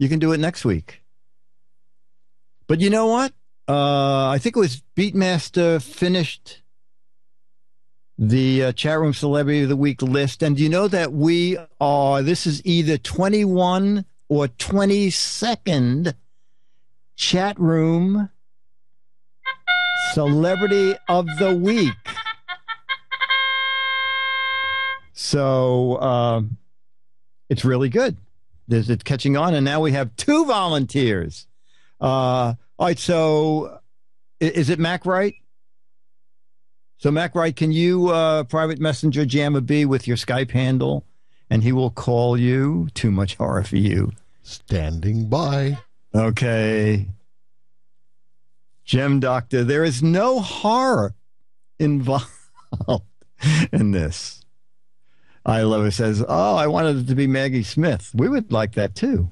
You can do it next week. But you know what? I think it was Beatmaster finished the chat room celebrity of the week list. And do you know that this is either 21 or 22nd chat room celebrity of the week. So it's really good. It's catching on. And now we have 2 volunteers. All right. So is it Mac Wright? So, Mac Wright, can you private messenger Jamma B with your Skype handle, and he will call you? Too much horror for you. Standing by. Okay. Gem Doctor, there is no horror involved in this. I love it. Says, I wanted it to be Maggie Smith. We would like that, too.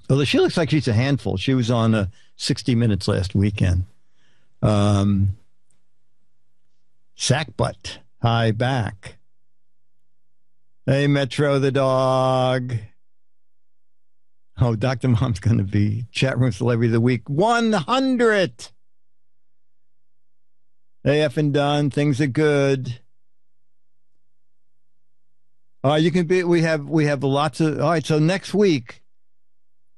Although she looks like she's a handful. She was on 60 Minutes last weekend. Sackbutt, hi back. Hey, Metro the dog. Oh, Dr. Mom's going to be chat room celebrity of the week 100. Hey, effing done. Things are good. You can be. We have lots of. All right. So next week,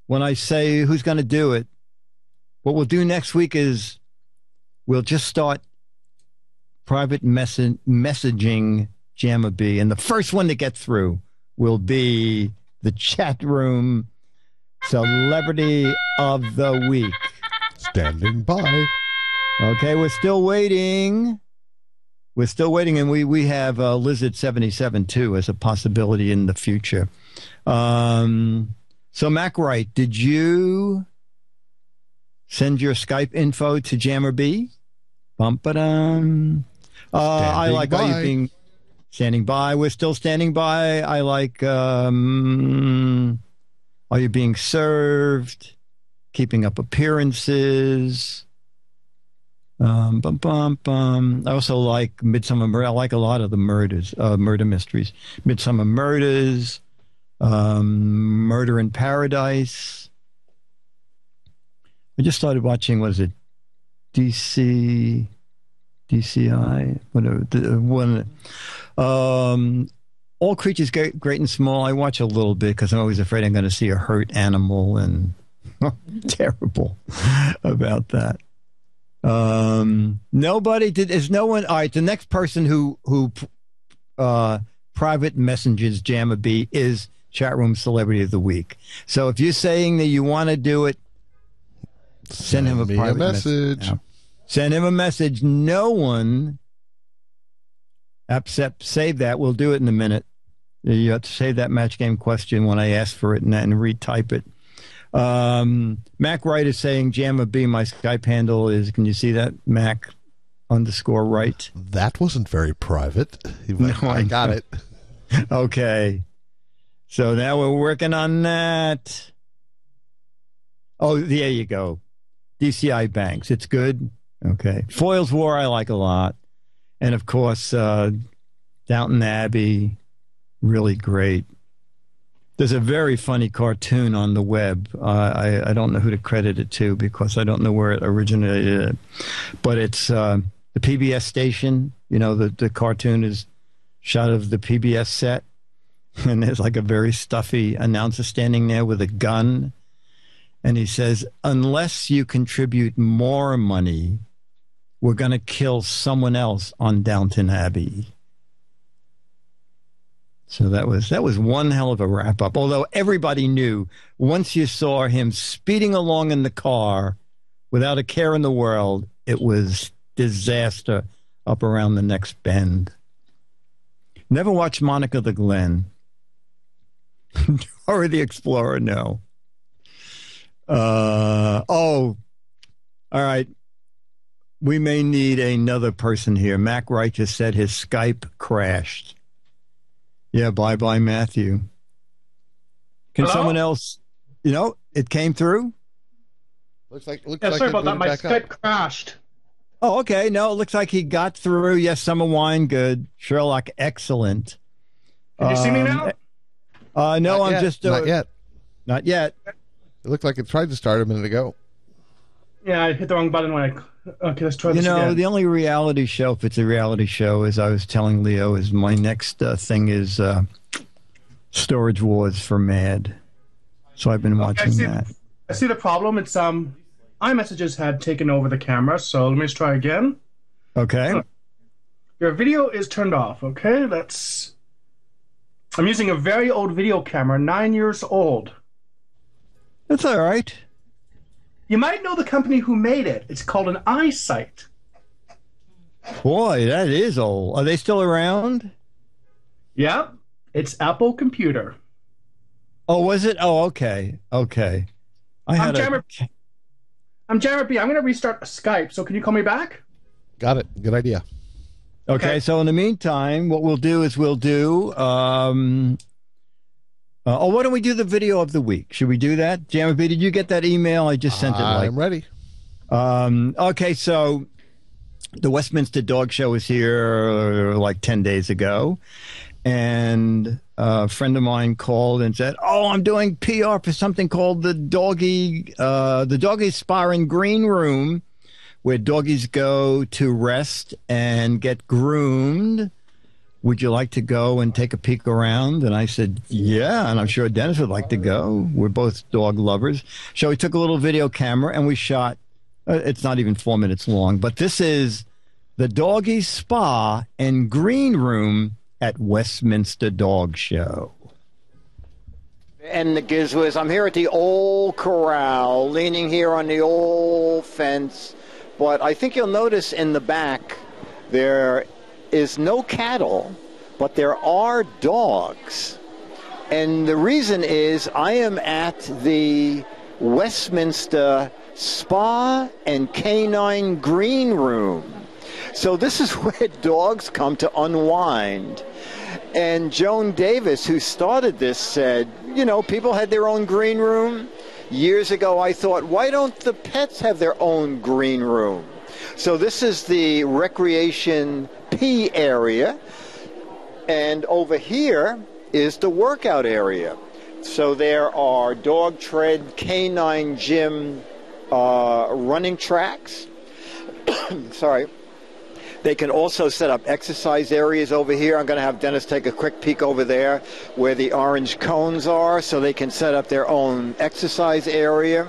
when I say who's going to do it, what we'll do next week is we'll just start private messaging Jamma B, and the first one to get through will be the chat room celebrity of the week. Standing by. Okay, we're still waiting. And we have Lizard 77 too as a possibility in the future. So Mac Wright, did you send your Skype info to Jamma B? Bum-ba-dum. I like by. Are you being standing by? We're still standing by. I like Are you being served? Keeping up appearances. I also like Midsummer Murder. I like a lot of the murder mysteries. Midsummer Murders, Murder in Paradise. I just started watching, what is it? DCI, whatever. All Creatures Great and Small. I watch a little bit because I'm always afraid I'm going to see a hurt animal, and terrible about that. Nobody did. Is no one? All right. The next person who private messages Jamma B is chat room celebrity of the week. So if you're saying that you want to do it, send him a private message. Send him a message. No one, except save that. We'll do it in a minute. You have to save that match game question when I ask for it and retype it. Mac Wright is saying Jamma B, my Skype handle is, can you see that? Mac _Wright. That wasn't very private. No, I got it. Okay. So now we're working on that. Oh, there you go. DCI Banks. It's good. Okay. Foyle's War, I like a lot. And of course, Downton Abbey, really great. There's a very funny cartoon on the web. I don't know who to credit it to because I don't know where it originated. But it's the PBS station. You know, the cartoon is shot of the PBS set. And there's like a very stuffy announcer standing there with a gun. And he says, unless you contribute more money, we're going to kill someone else on Downton Abbey. So that was one hell of a wrap-up. Although everybody knew once you saw him speeding along in the car without a care in the world, it was disaster up around the next bend. Never watched Monica the Glen. Or the Explorer, no. All right. We may need another person here. Mac Wright just said his Skype crashed. Yeah, bye-bye, Matthew. Can Hello? someone else, it came through? Sorry about that. My Skype crashed. Oh, okay. No, it looks like he got through. Yes, Summer Wine, good. Sherlock, excellent. Can you see me now? No, Not I'm yet. just... Not yet. Not yet. It looked like it tried to start a minute ago. Yeah, I hit the wrong button when I... Okay, let's try this You know, again. the only reality show, if it's a reality show, as I was telling Leo, is my next thing is Storage Wars for Mad. So I've been watching that. I see the problem. It's iMessages had taken over the camera, so let me just try again. Okay. Your video is turned off. Okay, I'm using a very old video camera, 9 years old. That's all right. You might know the company who made it. It's called an iSight. Boy, that is old. Are they still around? Yep, it's Apple Computer. Oh, was it? Oh, okay. Okay. I'm Jared B. I'm going to restart Skype, so can you call me back? Got it. Good idea. Okay, so in the meantime, what we'll do is why don't we do the video of the week? Should we do that? Jammer B, did you get that email? I just sent it. I'm ready. Okay, so the Westminster Dog Show was here like 10 days ago, and a friend of mine called and said, "Oh, I'm doing PR for something called the Doggy Spa and Green Room, where doggies go to rest and get groomed. Would you like to go and take a peek around?" And I said, yeah, and I'm sure Dennis would like to go. We're both dog lovers. So we took a little video camera and we shot. It's not even 4 minutes long, but this is the Doggy Spa and Green Room at Westminster Dog Show. And the Giz Fiz, I'm here at the old corral, leaning here on the old fence. But I think you'll notice in the back there is no cattle, but there are dogs. And the reason is I am at the Westminster Spa and Canine Green Room. So this is where dogs come to unwind. And Joan Davis, who started this, said, you know, people had their own green room. Years ago, I thought, why don't the pets have their own green room? So this is the recreation P area, and over here is the workout area. So there are dog tread, canine gym, running tracks. Sorry. They can also set up exercise areas over here. I'm going to have Dennis take a quick peek over there where the orange cones are, so they can set up their own exercise area.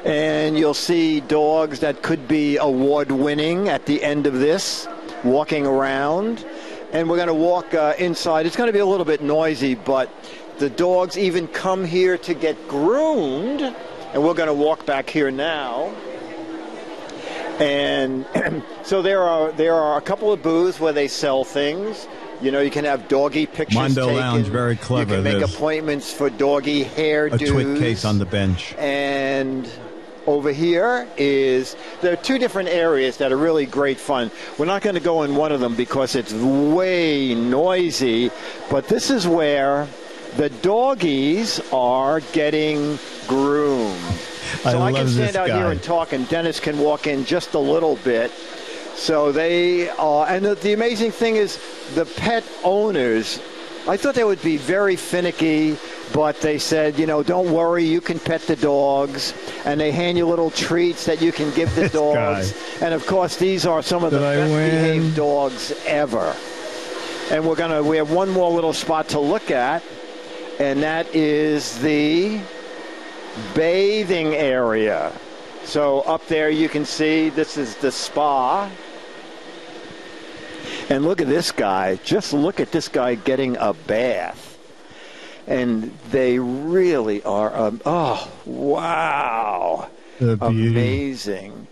And you'll see dogs that could be award-winning at the end of this, walking around. And we're going to walk inside. It's going to be a little bit noisy, but the dogs even come here to get groomed. And we're going to walk back here now. And so there are a couple of booths where they sell things. You know, you can have doggy pictures Mondo taken. Lounge, very clever. You can make There's appointments for doggy hairdos. a twit case on the bench. And over here there are two different areas that are really great fun. We're not going to go in one of them because it's way noisy, but this is where the doggies are getting groomed. So I can stand out here and talk, and Dennis can walk in just a little bit. So they are, and the amazing thing is the pet owners, I thought they would be very finicky, but they said, you know, don't worry, you can pet the dogs, and they hand you little treats that you can give the dogs. And of course, these are some of the best behaved dogs ever. And we have one more little spot to look at, and that is the bathing area. So up there you can see this is the spa. And look at this guy. Just look at this guy getting a bath. And they really are, oh, wow. Amazing.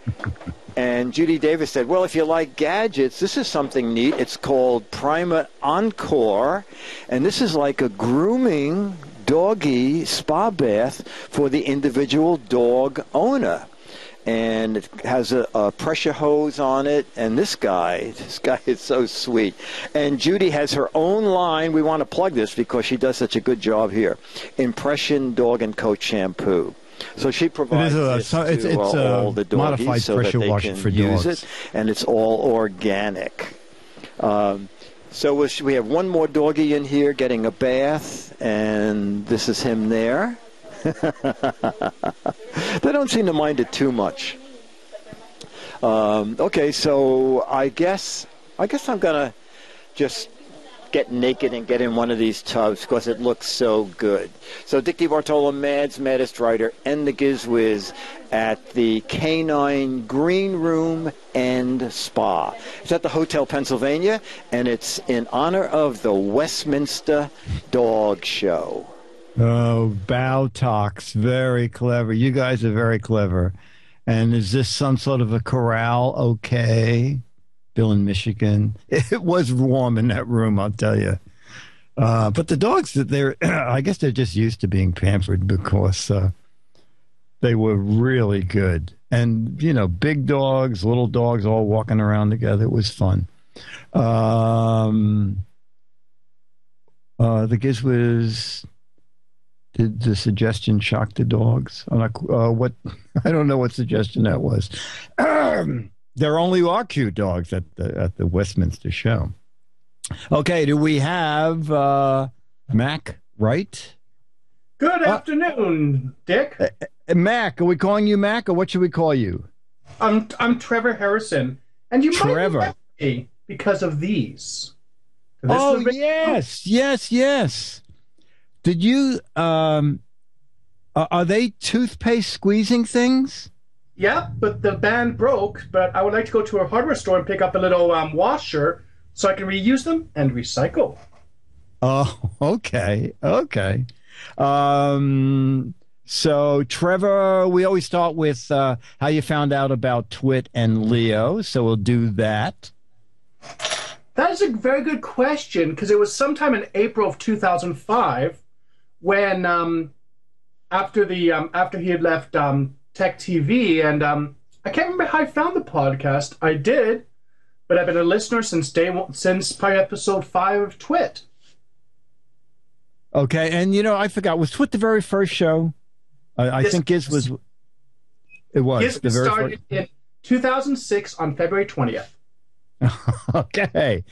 And Judy Davis said, well, if you like gadgets, this is something neat. It's called Prima Encore. And this is like a grooming doggy spa bath for the individual dog owner. And it has a pressure hose on it. And this guy is so sweet. And Judy has her own line. We want to plug this because she does such a good job here. Impression Dog and Coat Shampoo. So she provides all the doggies so that they can use it. And it's all organic. So we have one more doggy in here getting a bath, and this is him there. They don't seem to mind it too much. Okay, so I guess I'm gonna just get naked and get in one of these tubs because it looks so good. So Dick DeBartolo, Mad's Maddest Writer, and the GizFiz at the Canine Green Room and Spa. It's at the Hotel Pennsylvania, and it's in honor of the Westminster Dog Show. Oh, Bowtox, very clever. You guys are very clever. And is this some sort of a corral? Okay. Bill in Michigan. It was warm in that room, I'll tell you. But the dogs, I guess they're just used to being pampered because they were really good. And, big dogs, little dogs all walking around together. It was fun. The GizFiz, did the suggestion shock the dogs? What? I don't know what suggestion that was. There only are cute dogs at the Westminster show. Okay, do we have Mac, right? Good afternoon, Dick. Mac, are we calling you Mac, or what should we call you? I'm Trevor Harrison, and you might remember me because of these. Oh, yes. Did you? Are they toothpaste squeezing things? Yeah, but the band broke. But I would like to go to a hardware store and pick up a little washer so I can reuse them and recycle. Oh, okay. So, Trevor, we always start with how you found out about Twit and Leo, so we'll do that. That is a very good question, because it was sometime in April of 2005 when, after he had left Tech TV, and I can't remember how I found the podcast. I did, but I've been a listener since probably episode 5 of Twit. Okay, and I forgot, was Twit the very first show? I think Giz was. It was. Giz started in 2006 on February 20th. Okay,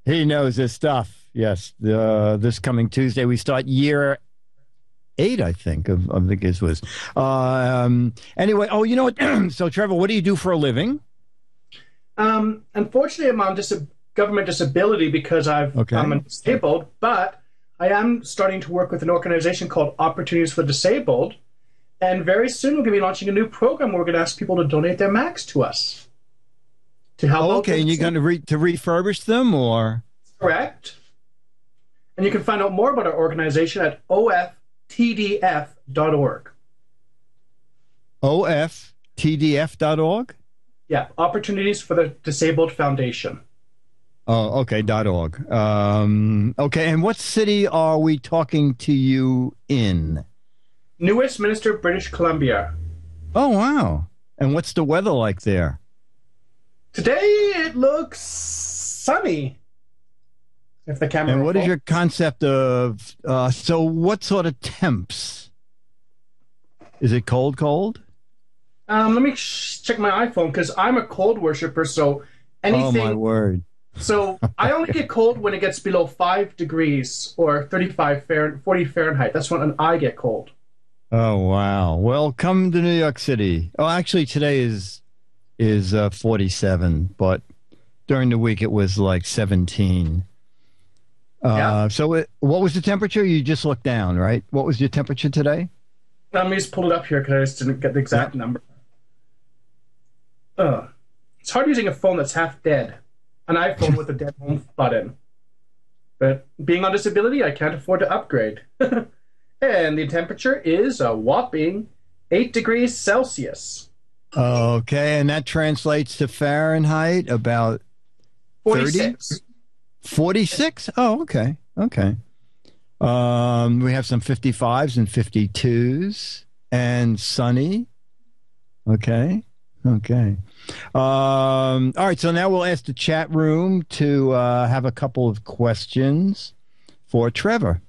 he knows his stuff. Yes, this coming Tuesday we start year 8, I think, of the GizFiz. Anyway, you know what? So, Trevor, what do you do for a living? Unfortunately, I'm on government disability because I'm disabled, but I am starting to work with an organization called Opportunities for the Disabled, and very soon we're going to be launching a new program where we're going to ask people to donate their Macs to us. To help. Okay, and you're going to refurbish them, or? Correct. And you can find out more about our organization at oftdf.org. oftdf.org? Yeah, Opportunities for the Disabled Foundation. Oh, okay, .org. Okay, and what city are we talking to you in? New Westminster, British Columbia. Oh, wow. And what's the weather like there? Today it looks sunny. If the camera. And what is your concept of? So, what sort of temps? Is it cold? Let me check my iPhone because I'm a cold worshiper. So anything. Oh my word! So I only get cold when it gets below 5 degrees or 40 Fahrenheit. That's when I get cold. Oh wow! Well, come to New York City. Oh, actually, today is 47, but during the week it was like 17. So what was the temperature? You just looked down, right? What was your temperature today? Let me just pull it up here because I just didn't get the exact number. It's hard using a phone that's half dead. An iPhone with a dead home button. But being on disability, I can't afford to upgrade. And the temperature is a whopping 8 degrees Celsius. Okay, and that translates to Fahrenheit about 46. 46? Oh, okay. We have some 55s and 52s and sunny. Okay. All right, so now we'll ask the chat room to have a couple of questions for Trevor.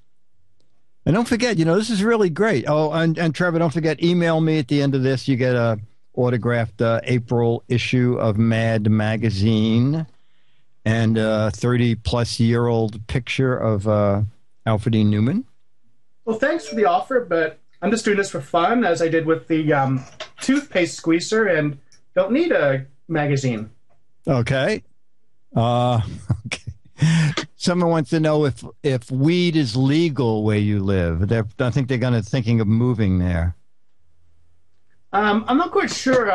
And don't forget, this is really great. Oh, and Trevor, don't forget, email me at the end of this. You get a autographed April issue of Mad Magazine. and a 30-plus-year-old picture of Alfred E. Newman. Well, thanks for the offer, but I'm just doing this for fun, as I did with the toothpaste squeezer, and don't need a magazine. Okay. Okay. Someone wants to know if weed is legal where you live. I think they're thinking of moving there. I'm not quite sure.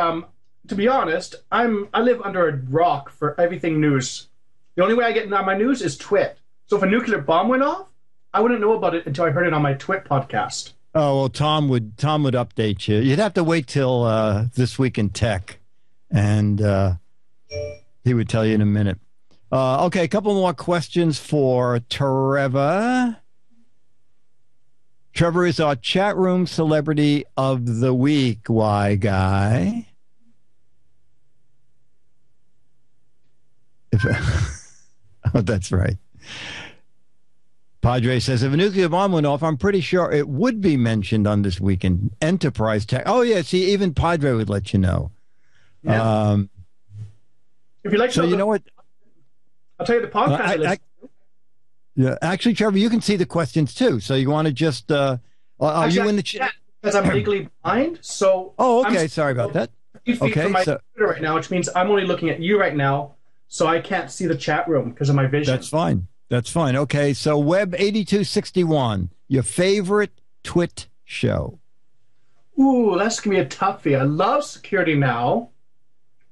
To be honest, I live under a rock for everything news. The only way I get my news is Twit. So if a nuclear bomb went off, I wouldn't know about it until I heard it on my Twit podcast. Oh, well, Tom would update you. You'd have to wait till This Week in Tech, and he would tell you in a minute. Okay, a couple more questions for Trevor. Trevor is our chat room celebrity of the week. Why, Guy? Oh, that's right. Padre says, if a nuclear bomb went off, I'm pretty sure it would be mentioned on This Week in Enterprise Tech. Oh, yeah, see, even Padre would let you know. Yeah. If you like, so you know what? I'll tell you the podcast. Yeah, actually, Trevor, you can see the questions too. So you want to just are you in the chat? Because I'm legally blind. So okay. Sorry about that. Okay, from my computer right now, which means I'm only looking at you right now, so I can't see the chat room because of my vision. That's fine. That's fine. Okay, so Web 8261, your favorite Twit show. Ooh, that's gonna be a toughie. I love Security Now.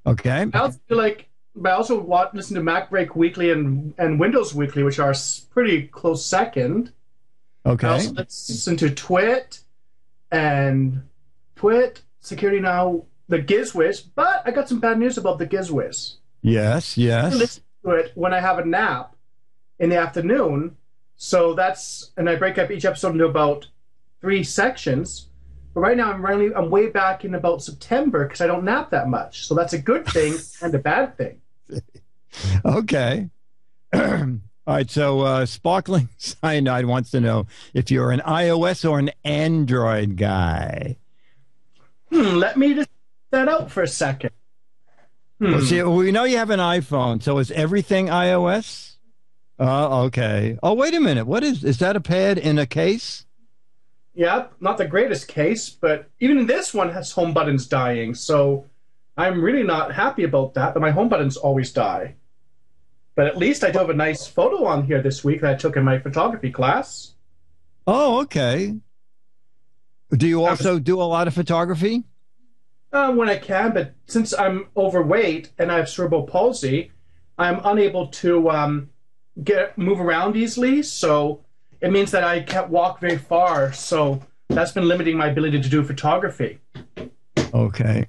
Okay. I also feel like. But I also listen to MacBreak Weekly and Windows Weekly, which are pretty close second. Okay. I also listen to Twit, Security Now, the GizFiz. But I got some bad news about the GizFiz. Yes. I listen to it when I have a nap in the afternoon. So and I break up each episode into about 3 sections. But right now I'm way back in about September because I don't nap that much. So that's a good thing and a bad thing. Okay. All right. So Sparkling Cyanide wants to know if you're an iOS or an Android guy. Let me just that out for a second. Well, see, we know you have an iPhone. So is everything iOS? Okay. Oh, wait a minute. What is that a pad in a case? Yep, not the greatest case, but even this one has home buttons dying, so I'm really not happy about that, but my home buttons always die. But at least I do have a nice photo on here this week that I took in my photography class. Oh, okay. Do you also do a lot of photography? When I can, but since I'm overweight and I have cerebral palsy, I'm unable to move around easily, so it means that I can't walk very far, so that's been limiting my ability to do photography. Okay.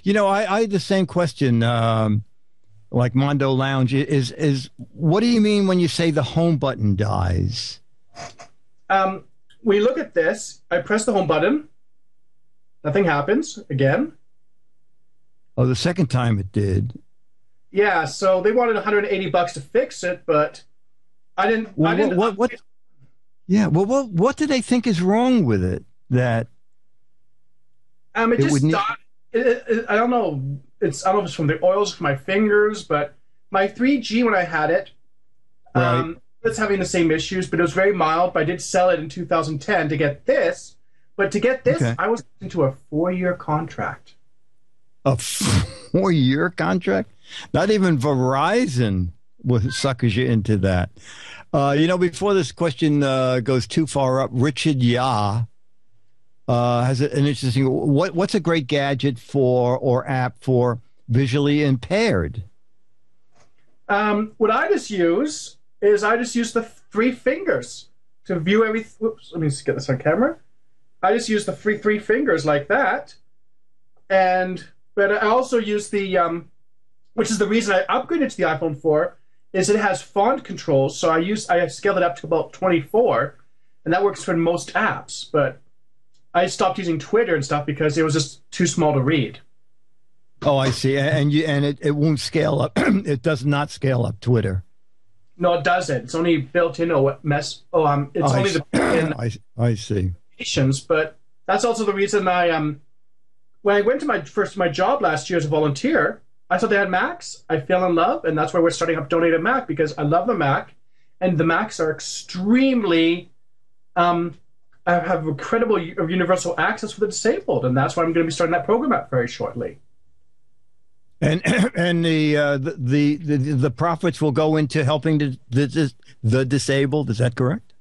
You know, I had the same question, like Mondo Lounge, is what do you mean when you say the home button dies? We look at this, I press the home button, nothing happens, again. Oh, the second time it did. Yeah, so they wanted $180 to fix it, but I didn't... What? Yeah, well, what do they think is wrong with it? That it just died. I don't know. I don't know if it's from the oils from my fingers, but my 3G when I had it, it's having the same issues, but it was very mild. But I did sell it in 2010 to get this. But to get this, I was into a 4-year contract. A 4-year contract? Not even Verizon suckers you into that. You know, before this question goes too far up, Richard Yah has an interesting. What's a great gadget for or app for visually impaired? What I just use is the 3 fingers to view everything. Whoops, let me just get this on camera. I just use the three fingers like that, but I also use the which is the reason I upgraded to the iPhone 4. Is it has font controls, so I have scaled it up to about 24, and that works for most apps. But I stopped using Twitter and stuff because it was just too small to read. Oh, I see, and it won't scale up. It does not scale up Twitter. No, it doesn't. It's only built in. It's only the. I see. But that's also the reason when I went to my job last year as a volunteer, I saw they had Macs. I fell in love, and that's why we're starting up Donate a Mac, because I love the Mac, and the Macs are extremely have incredible universal access for the disabled, and that's why I'm going to be starting that program up very shortly. And the profits will go into helping the disabled. Is that correct?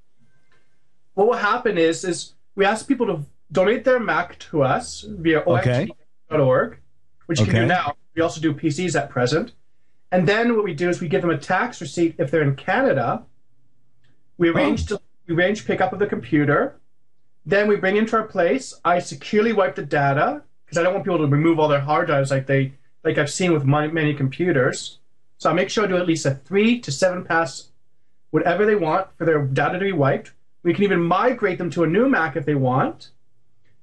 What will happen is we ask people to donate their Mac to us via OFT.org, which you can do now. We also do PCs at present. And then what we do is we give them a tax receipt if they're in Canada. We arrange pickup of the computer. Then we bring into our place. I securely wipe the data because I don't want people to remove all their hard drives like I've seen with many computers. So I make sure I do at least a 3 to 7 pass, whatever they want for their data to be wiped. We can even migrate them to a new Mac if they want.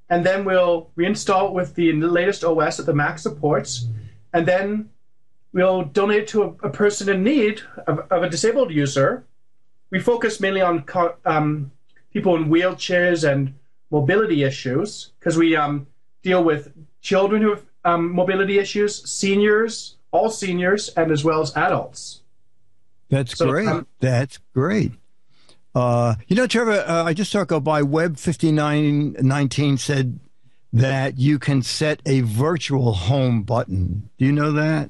And then we'll reinstall it with the latest OS that the Mac supports. And then we'll donate it to a person in need of a disabled user. We focus mainly on people in wheelchairs and mobility issues because we deal with children who have mobility issues, seniors, all seniors, and as well as adults. That's great. That's great. Trevor, I just saw it go by. Web 5919 said that you can set a virtual home button. Do you know that?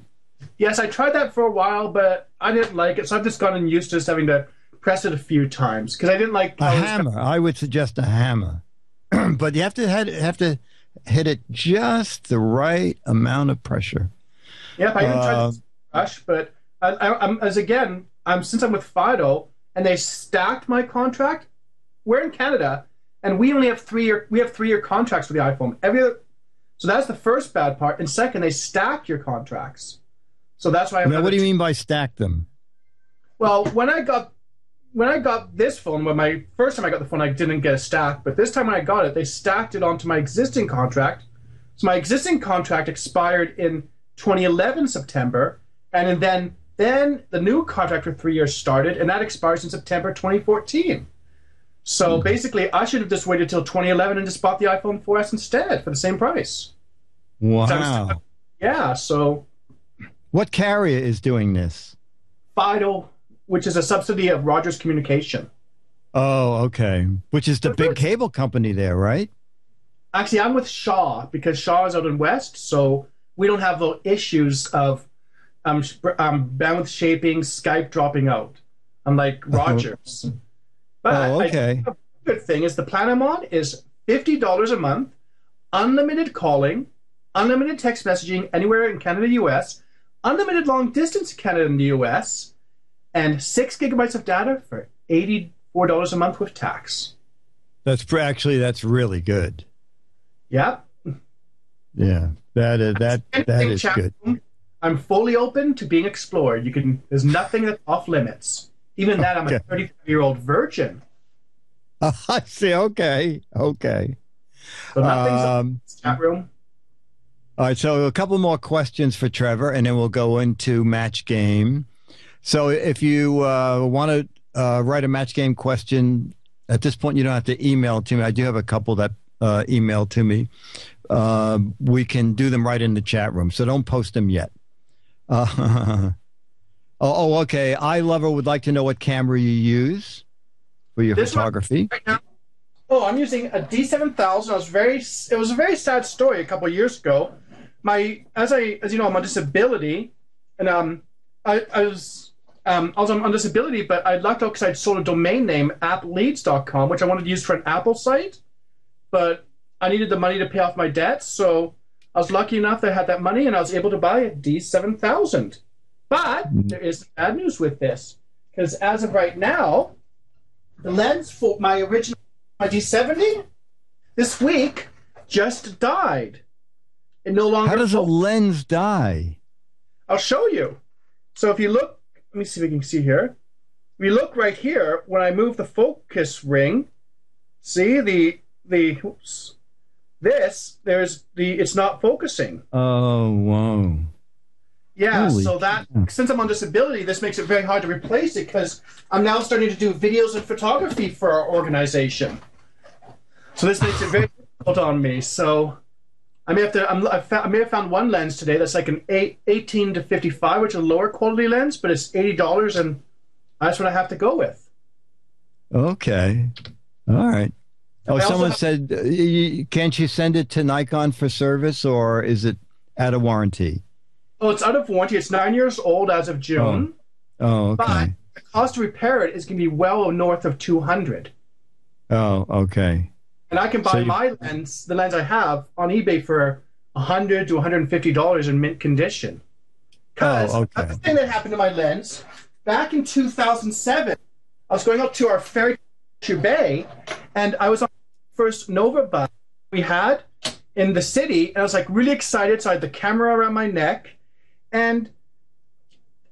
Yes, I tried that for a while, but I didn't like it, so I've just gotten used to just having to press it a few times because I didn't like a hammer. I would suggest a hammer, but you have to hit it just the right amount of pressure. Yep, I even tried to rush, but since I'm with Fido and they stacked my contract. We're in Canada, and we only have 3-year contracts for the iPhone. So that's the first bad part. And second, they stack your contracts. So that's why. Now, what do you mean by stack them? Well, when I got this phone, my first time I got the phone, I didn't get a stack. But this time when I got it, they stacked it onto my existing contract. So my existing contract expired in 2011 September, and then the new contract for 3 years started, and that expires in September 2014. So basically, I should have just waited till 2011 and just bought the iPhone 4S instead for the same price. Wow. So what carrier is doing this? Fido, which is a subsidy of Rogers Communication. Oh, okay. Which is the big cable company there, right? Actually, I'm with Shaw because Shaw is out in West, so we don't have the issues of bandwidth shaping, Skype dropping out, unlike Rogers. But the good thing is the plan I'm on is $50 a month, unlimited calling, unlimited text messaging anywhere in Canada, US, unlimited long distance Canada and the US, and 6 gigabytes of data for $84 a month with tax. That's really good. Yep. Yeah, that is good. I'm fully open to being explored. There's nothing that's off limits. Even that, I'm a 35-year-old virgin. I see. Okay. So nothing's in the chat room. All right. So a couple more questions for Trevor, and then we'll go into match game. So if you want to write a match game question, at this point you don't have to email it to me. I do have a couple that email to me. We can do them right in the chat room, so don't post them yet. Okay. iLover would like to know what camera you use for your photography. Right now, I'm using a D7000. It was a very sad story a couple of years ago. As you know, I'm on disability, and I was on disability, but I lucked out because I'd sold a domain name, appleads.com, which I wanted to use for an Apple site, but I needed the money to pay off my debts, so I was lucky enough that I had that money, and I was able to buy a D7000. But there is bad news with this, because as of right now, the lens for my D70 this week just died. It no longer. How does a lens die? I'll show you. So if you look, let me see if we can see here. If you look right here, when I move the focus ring, see it's not focusing. Oh, wow. Yeah, Holy so since I'm on disability, this makes it very hard to replace it because I'm now starting to do videos and photography for our organization. So this makes it very difficult on me. So I may have found one lens today that's like an 18 to 55, which is a lower quality lens, but it's $80, and that's what I have to go with. Okay. All right. Oh, someone said, can't you send it to Nikon for service, or is it out of warranty? Oh, it's out of warranty. It's 9 years old as of June. Oh, okay. But the cost to repair it is going to be well north of $200. Oh, okay. And I can buy my lens, the lens I have, on eBay for $100 to $150 in mint condition. Because the thing that happened to my lens, back in 2007, I was going up to our ferry to Bay, and I was on the first Nova bus we had in the city, and I was like really excited. So I had the camera around my neck, and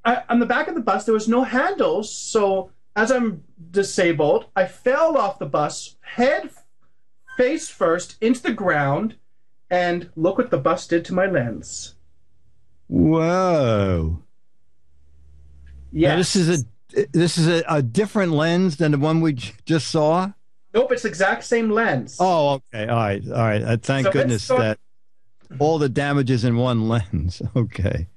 on the back of the bus there was no handles. So as I'm disabled, I fell off the bus, face first into the ground, and look what the bus did to my lens. Whoa! Yeah, this is a different lens than the one we just saw. Nope, it's the exact same lens. Oh, okay. All right. Thank goodness that all the damage is in one lens. Okay.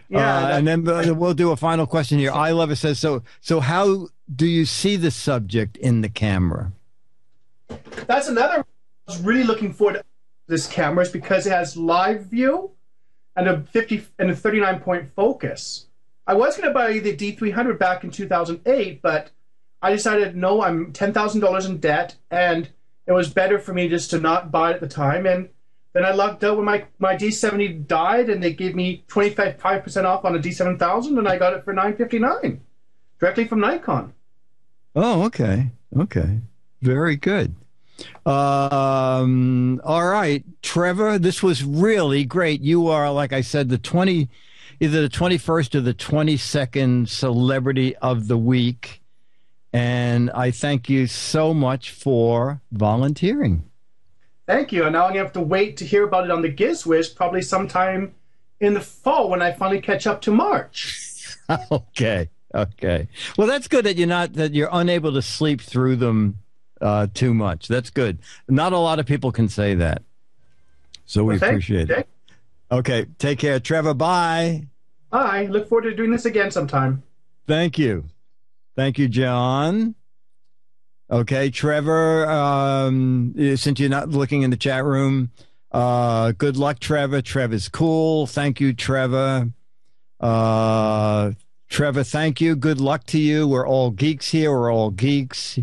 Yeah. And then we'll do a final question here. I Love It says, so how do you see the subject in the camera? That's another. I was really looking forward to this camera is because it has live view and a 39-point focus. I was going to buy the D300 back in 2008, but I decided, no, I'm $10,000 in debt, and it was better for me just to not buy it at the time. And then I lucked out when my D70 died, and they gave me 25% off on a D7000, and I got it for $959 directly from Nikon. Oh, okay. Okay. Very good. All right, Trevor, this was really great. You are, like I said, either the 21st or the 22nd celebrity of the week. And I thank you so much for volunteering. Thank you. And now I'm going to have to wait to hear about it on the GizFiz probably sometime in the fall when I finally catch up to March. Okay. Well, that's good that you're unable to sleep through them too much. That's good. Not a lot of people can say that. So we appreciate it. Okay, take care, Trevor. Bye. Bye. Look forward to doing this again sometime. Thank you, John. Okay, Trevor. Since you're not looking in the chat room, good luck, Trevor. Trevor's cool. Thank you, Trevor. Trevor, thank you. Good luck to you. We're all geeks here. We're all geeks.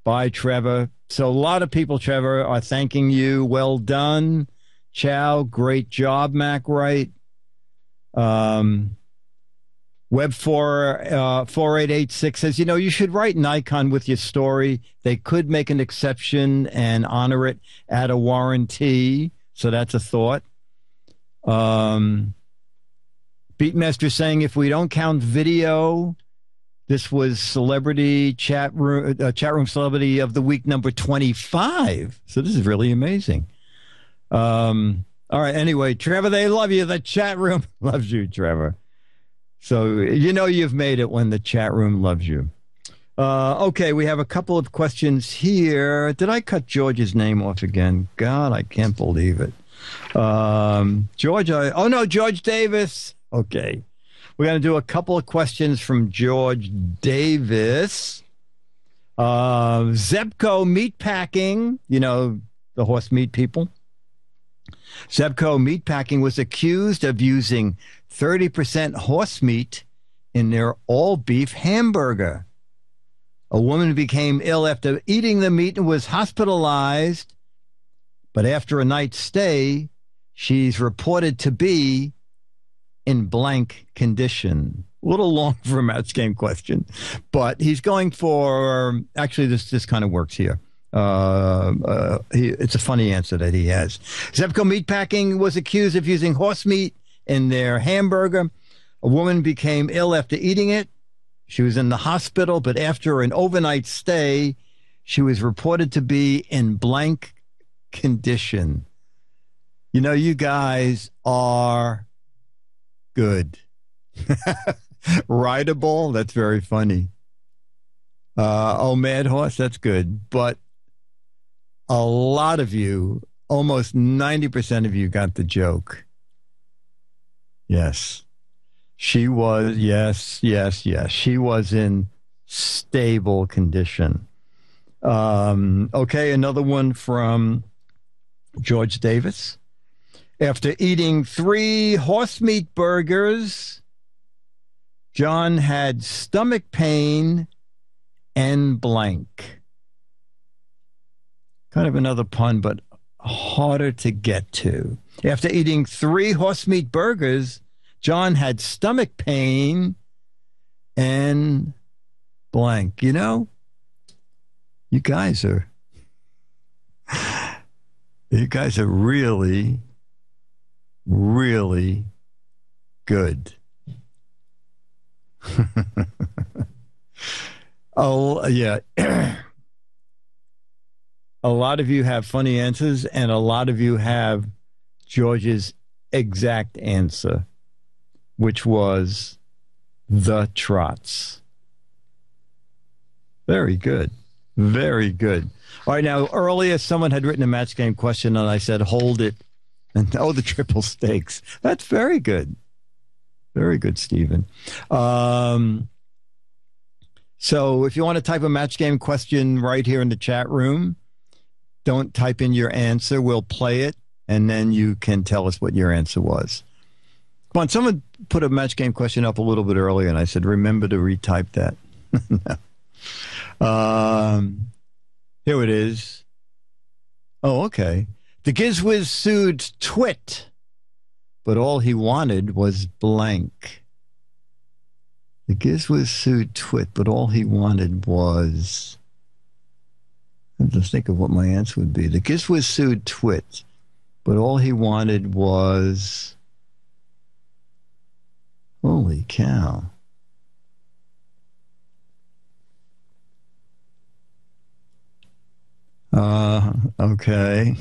Bye, Trevor. So a lot of people, Trevor, are thanking you. Well done. Ciao. Great job, Mac Wright. Web 4886 says, you should write Nikon with your story. They could make an exception and honor it at a warranty. So that's a thought. Beatmaster saying, if we don't count video, this was celebrity chat room celebrity of the week number 25. So this is really amazing. All right. Anyway, Trevor, they love you. The chat room loves you, Trevor. So you've made it when the chat room loves you. Okay, we have a couple of questions here. Did I cut George's name off again? God, I can't believe it. George Davis. Okay. We're going to do a couple of questions from George Davis. Zebco Meatpacking, the horse meat people. Zebco Meatpacking was accused of using 30% horse meat in their all-beef hamburger. A woman became ill after eating the meat and was hospitalized. But after a night's stay, she's reported to be in blank condition. A little long for a match game question, but he's going for, actually, this kind of works here. It's a funny answer that he has. Zebco Meatpacking was accused of using horse meat in their hamburger. A woman became ill after eating it. She was in the hospital, but after an overnight stay, she was reported to be in blank condition. You guys are good. Rideable, that's very funny. Mad Horse, that's good. But a lot of you almost 90% of you got the joke. Yes. She was, yes. She was in stable condition. Okay, another one from George Davis. After eating 3 horse meat burgers, John had stomach pain and blank. Kind of another pun, but harder to get to. After eating 3 horse meat burgers, John had stomach pain and blank. You know, you guys are really, really good. Oh, yeah. A lot of you have funny answers, and a lot of you have George's exact answer, which was the trots. Very good. Very good. All right, now, earlier someone had written a match game question, and I said, hold it. And, oh, the triple stakes. That's very good. Very good, Stephen. So if you want to type a match game question right here in the chat room, don't type in your answer. We'll play it, and then you can tell us what your answer was. Come on, someone put a match game question up a little bit earlier, and I said, remember to retype that. Here it is. Oh, okay. The GizFiz sued Twit, but all he wanted was blank. The GizFiz sued Twit, but all he wanted was... I have to think of what my answer would be. The GizFiz sued Twit, but all he wanted was... Holy cow. Okay.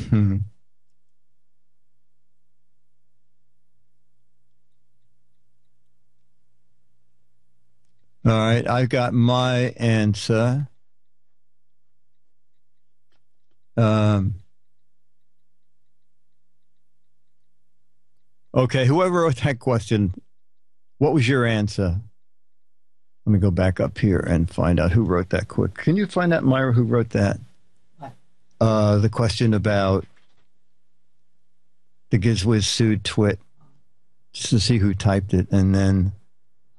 All right, I've got my answer. Okay, whoever wrote that question, what was your answer? Let me go back up here and find out who wrote that quick. Can you find out, Myra, who wrote that? What? The question about the GizFiz sued Twit, just to see who typed it, and then...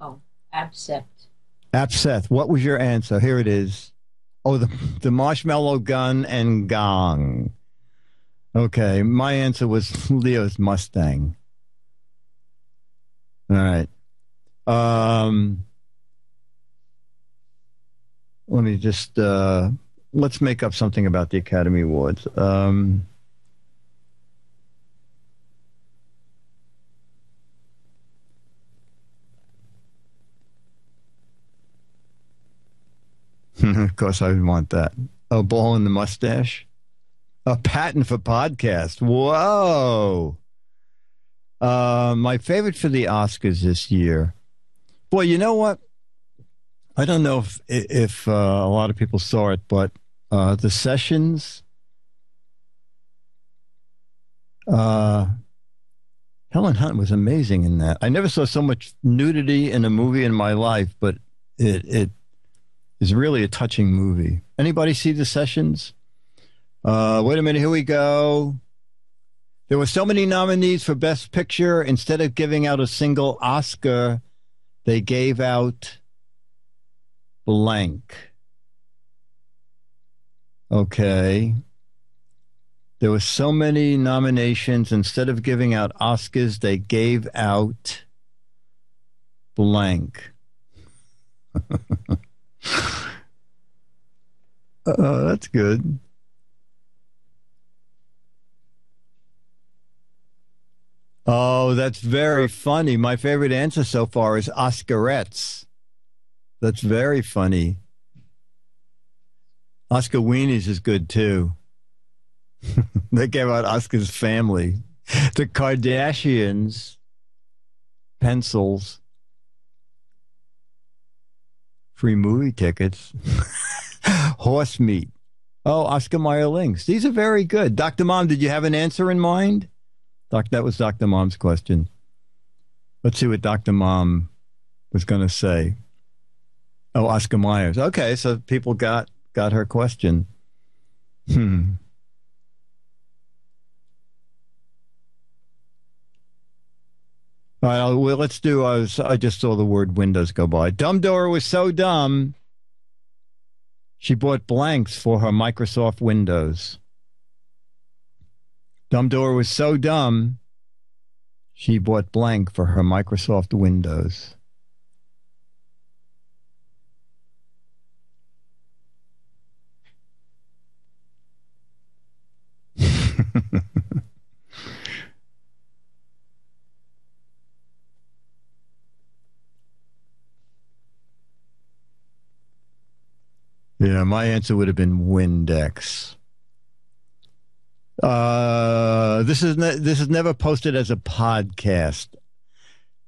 Oh, Abseth. Abseth, what was your answer? Here it is. Oh, the marshmallow gun and gong. Okay, my answer was Leo's Mustang. All right. Let me just, let's make up something about the Academy Awards. Of course, I would want that. A ball in the mustache. A patent for podcast. Whoa. My favorite for the Oscars this year. Boy, you know what? I don't know if a lot of people saw it, but the Sessions, Helen Hunt was amazing in that. I never saw so much nudity in a movie in my life, but it is really a touching movie. Anybody see the Sessions? Wait a minute, here we go. There were so many nominees for Best Picture. Instead of giving out a single Oscar, they gave out blank. Okay. There were so many nominations. Instead of giving out Oscars, they gave out blank. That's good. Oh, that's very funny. My favorite answer so far is Oscarettes. That's very funny. Oscar Weenies is good, too. They gave out Oscar's Family. The Kardashians, pencils, free movie tickets, horse meat. Oh, Oscar Mayer links. These are very good. Dr. Mom, did you have an answer in mind? That was Dr. Mom's question. Let's see what Dr. Mom was going to say. Oh, Oscar Myers. Okay, so people got her question. All right, well, let's do. I just saw the word Windows go by. Dumbdora was so dumb, she bought blanks for her Microsoft Windows. Dumbdora was so dumb, she bought blank for her Microsoft Windows. Yeah, my answer would have been Windex. This is never posted as a podcast.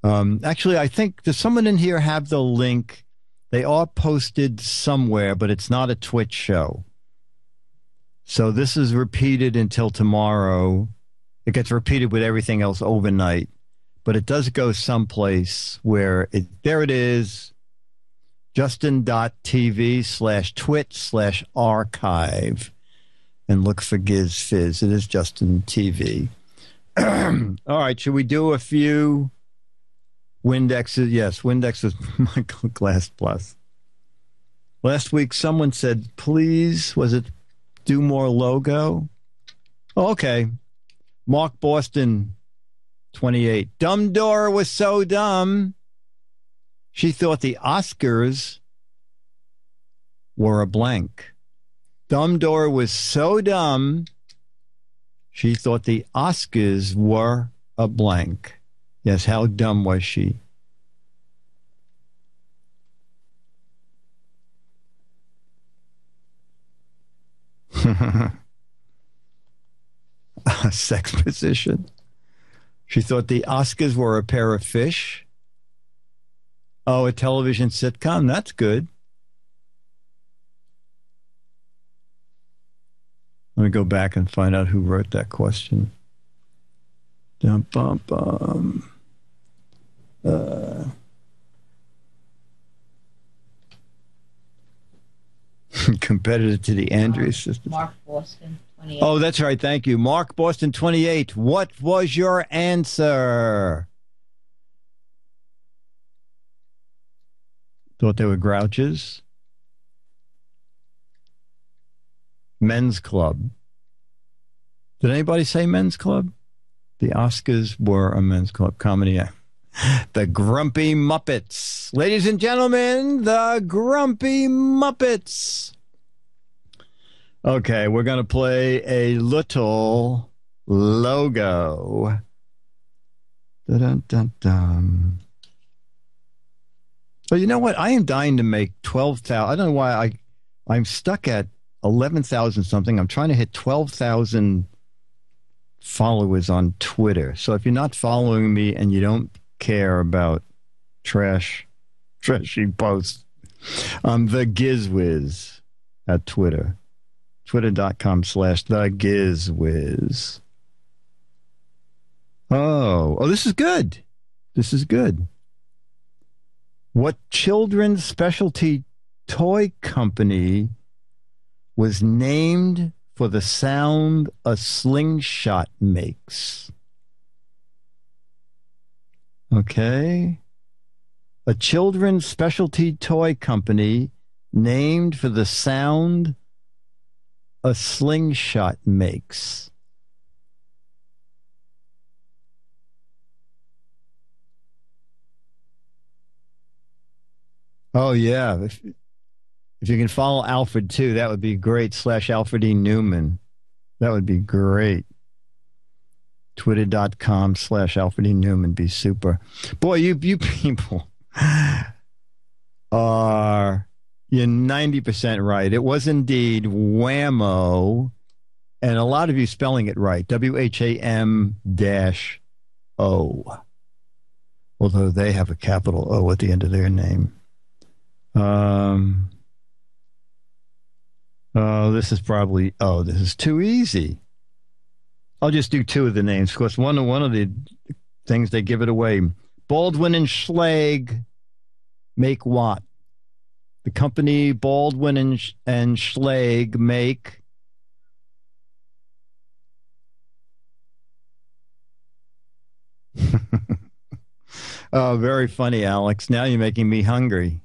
Actually, I think, does someone in here have the link? They are posted somewhere, but it's not a Twitch show. So this is repeated until tomorrow. It gets repeated with everything else overnight, but it does go someplace where there it is. Justin.tv/twit/archive and look for Giz Fiz. It is Justin TV. All right, should we do a few Windexes? Yes, Windex is Michael Glass Plus. Last week, someone said, please, was it do more logo? Oh, okay. Mark Boston, 28. Dumbdora was so dumb. She thought the Oscars were a blank. Dumbdora was so dumb, she thought the Oscars were a blank. Yes, how dumb was she? A sex position. She thought the Oscars were a pair of fish. Oh, a television sitcom? That's good. Let me go back and find out who wrote that question. Dum, bum, bum. Competitor to the Andrews system. Mark Boston, 28. Oh, that's right. Thank you. Mark Boston, 28. What was your answer? Thought they were grouches. Men's Club. Did anybody say Men's Club? The Oscars were a men's club comedy. The Grumpy Muppets. Ladies and gentlemen, the Grumpy Muppets. Okay, we're going to play a little logo. Dun-dun-dun-dun. But you know what? I am dying to make 12,000. I don't know why I'm stuck at 11,000 something. I'm trying to hit 12,000 followers on Twitter. So if you're not following me and you don't care about trashy posts, I'm the GizWiz at Twitter. Twitter.com/thegizwiz. Oh, this is good. This is good. What children's specialty toy company was named for the sound a slingshot makes? Okay. A children's specialty toy company named for the sound a slingshot makes. Oh, yeah. If you can follow Alfred, too, that would be great. /Alfred E. Newman. That would be great. Twitter.com/Alfred E. Newman. Be super. Boy, you people are, you're 90% right. It was indeed Whammo, and a lot of you spelling it right. WHAM-O. Although they have a capital O at the end of their name. Oh, this is probably. Oh, this is too easy. I'll just do two of the names. Of course, one of the things they give it away. Baldwin and Schlegel make what? The company Baldwin and Schlegel make. Oh, very funny, Alex. Now you're making me hungry.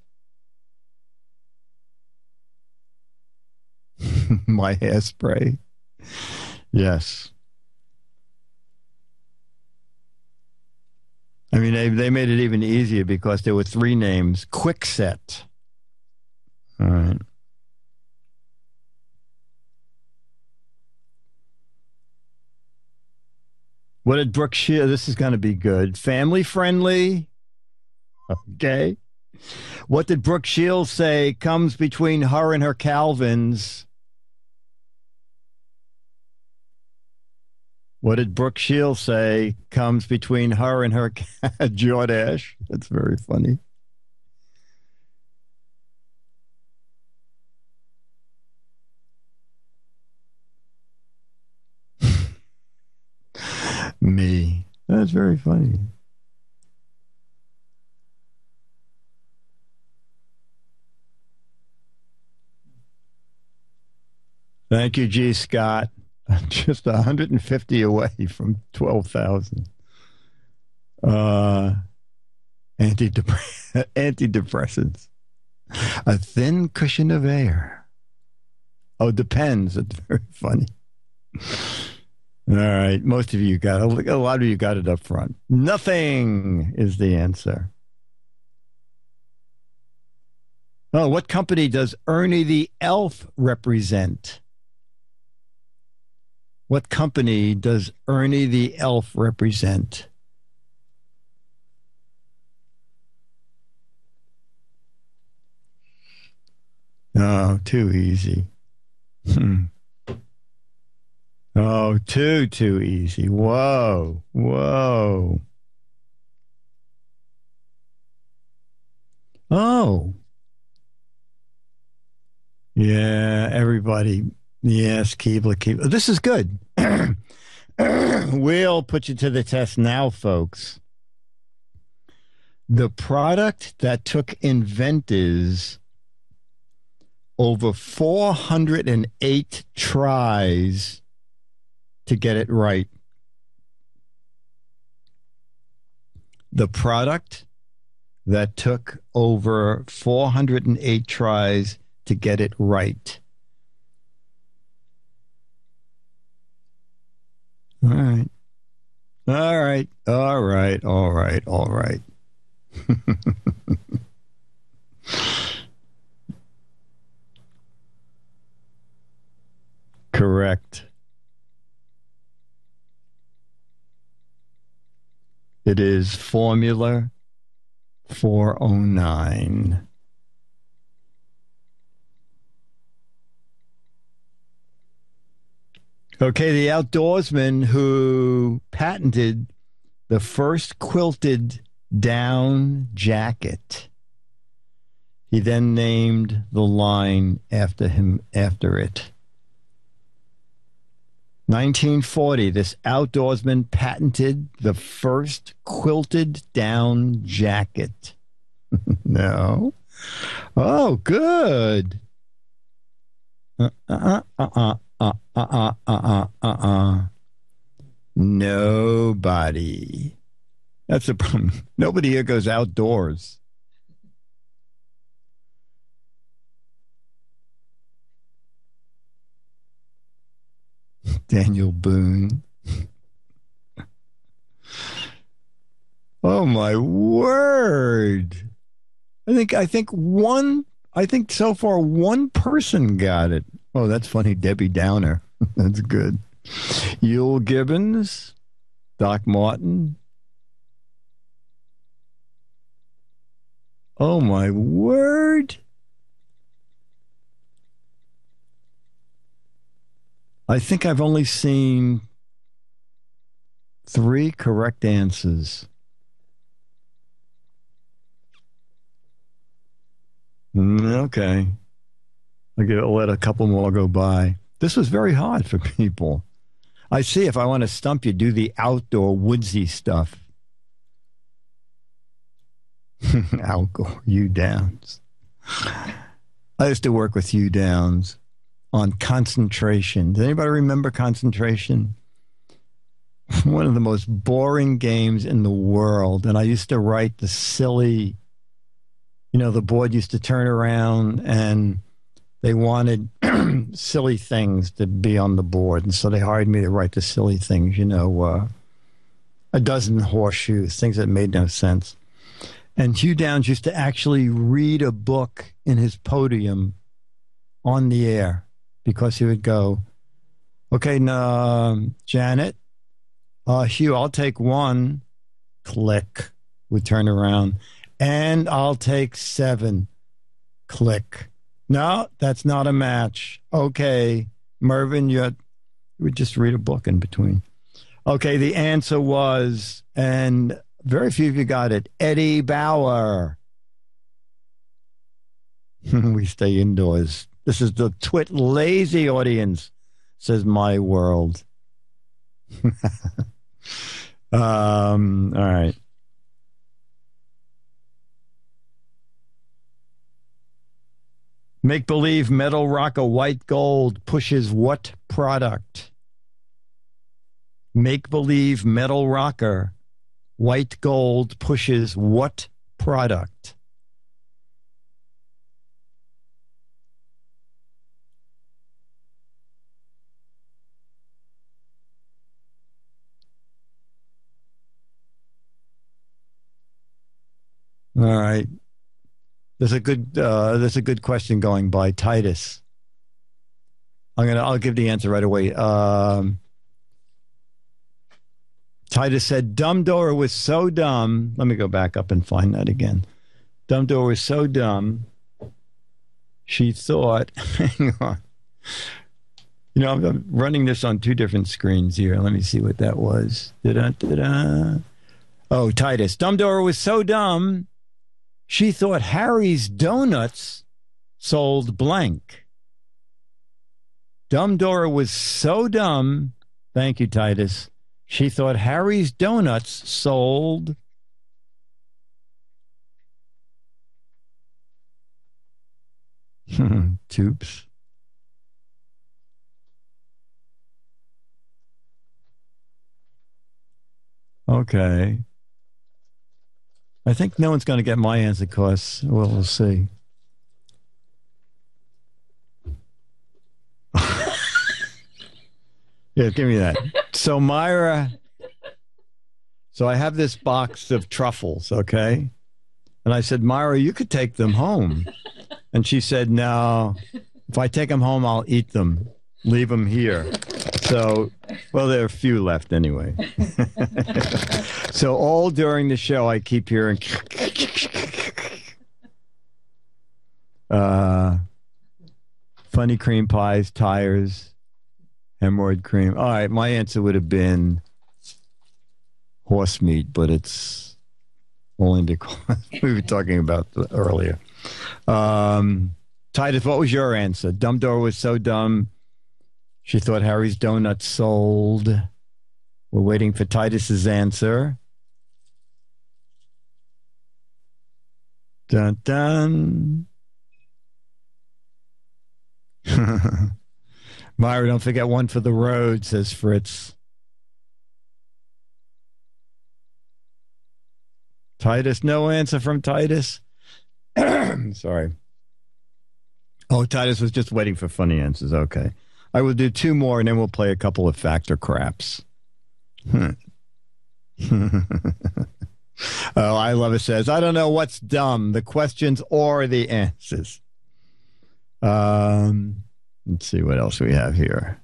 My hairspray. Yes. I mean, they made it even easier because there were three names. Kwikset. All right. What did Brooke Shields? This is going to be good. Family friendly. Okay. What did Brooke Shields say comes between her and her Calvins? What did Brooke Shields say comes between her and her Jordache? That's very funny. Me. That's very funny. Thank you, G. Scott. Just 150 away from 12,000. Antidepressants. A thin cushion of air. Oh, depends. It's very funny. All right. Most of you got it. A lot of you got it up front. Nothing is the answer. Oh, what company does Ernie the Elf represent? What company does Ernie the Elf represent? Oh, too easy. Oh, too easy. Whoa. Oh. Yeah, everybody. Yes, Keebler. This is good. We'll put you to the test now, folks. The product that took inventors over 408 tries to get it right. The product that took over 408 tries to get it right. All right. Correct. It is Formula 409. Okay, the outdoorsman who patented the first quilted down jacket. He then named the line after it. 1940, this outdoorsman patented the first quilted down jacket. No. Oh, good. Nobody. That's the problem. Nobody here goes outdoors. Daniel Boone. Oh my word. I think so far one person got it. Oh, that's funny. Debbie Downer. That's good. Yule Gibbons, Doc Martin. Oh my word. I think I've only seen 3 correct answers. Okay. I'll let a couple more go by. This was very hard for people. I see if I want to stump you, do the outdoor woodsy stuff. Outdoor Hugh Downs. I used to work with Hugh Downs on concentration. Does anybody remember concentration? One of the most boring games in the world. And I used to write the silly, the board used to turn around and they wanted silly things to be on the board. And so they hired me to write the silly things, a dozen horseshoes, things that made no sense. And Hugh Downs used to actually read a book in his podium on the air because he would go, okay, Janet, Hugh, I'll take one. Click. Would turn around. And I'll take 7. Click. No, that's not a match. Okay, Mervyn, you would just read a book in between. Okay, the answer was, and very few of you got it, Eddie Bauer. We stay indoors. This is the twit lazy audience, says my world. All right. Make-believe metal rocker white gold pushes what product? Make-believe metal rocker white gold pushes what product? All right. There's a good question going by Titus. I'll give the answer right away. Titus said, Dumbledore was so dumb. Let me go back up and find that again. Dumbledore was so dumb. She thought, hang on. I'm running this on 2 different screens here. Let me see what that was. Oh, Titus. Dumbledore was so dumb. She thought Harry's Donuts sold blank. Dumbledore was so dumb. Thank you, Titus. She thought Harry's Donuts sold tubes. Okay. I think no one's going to get my answer because, well, we'll see. Yeah, give me that. So Myra, I have this box of truffles, okay? And I said, Myra, you could take them home. And she said, no, if I take them home, I'll eat them. Leave them here. So, well, there are a few left anyway. So all during the show, I keep hearing funny cream pies, tires, hemorrhoid cream. All right, my answer would have been horse meat, but it's only because we were talking about earlier. Titus, what was your answer? Dumbledore was so dumb. She thought Harry's Donuts sold. We're waiting for Titus's answer. Dun, dun. Myra, don't forget one for the road, says Fritz. Titus, no answer from Titus. Sorry. Oh, Titus was just waiting for funny answers. Okay. I will do 2 more, and then we'll play a couple of factor craps. Oh, I love it. Says, I don't know what's dumb, the questions or the answers. Let's see what else we have here.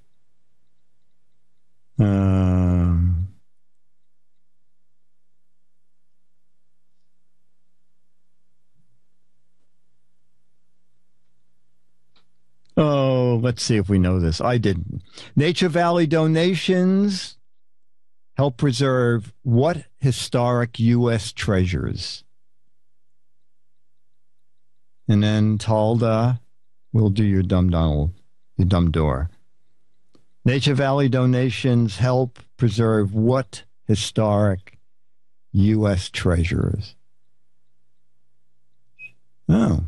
Oh, let's see if we know this. I didn't. Nature Valley donations help preserve what historic U.S. treasures? And then Talda, We'll do your dumb Donald, your dumb door. Nature Valley donations help preserve what historic U.S. treasures? Oh.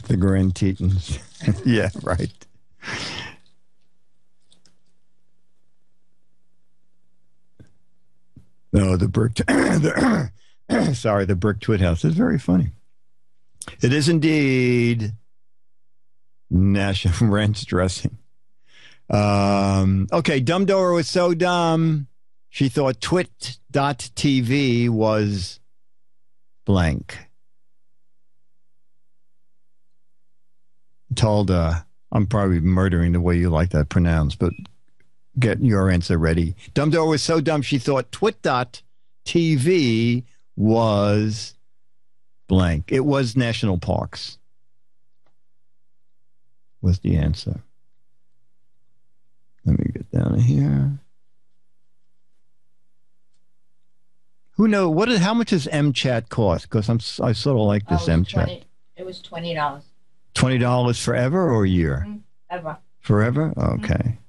The Grand Tetons. Yeah, right. No, the brick. Sorry, the brick twit house is very funny. It is indeed National Ranch dressing. Okay, Dumb Dora was so dumb, she thought twit.tv was blank. Told, I'm probably murdering the way you like that pronounced, but get your answer ready. Dumb Dora was so dumb, she thought twit.tv was blank. It was national parks. Was the answer. Let me get down to here. Who knows how much does MChat cost? Because I sort of like this MChat. It was $20. $20 forever or a year? Ever. Forever? Okay.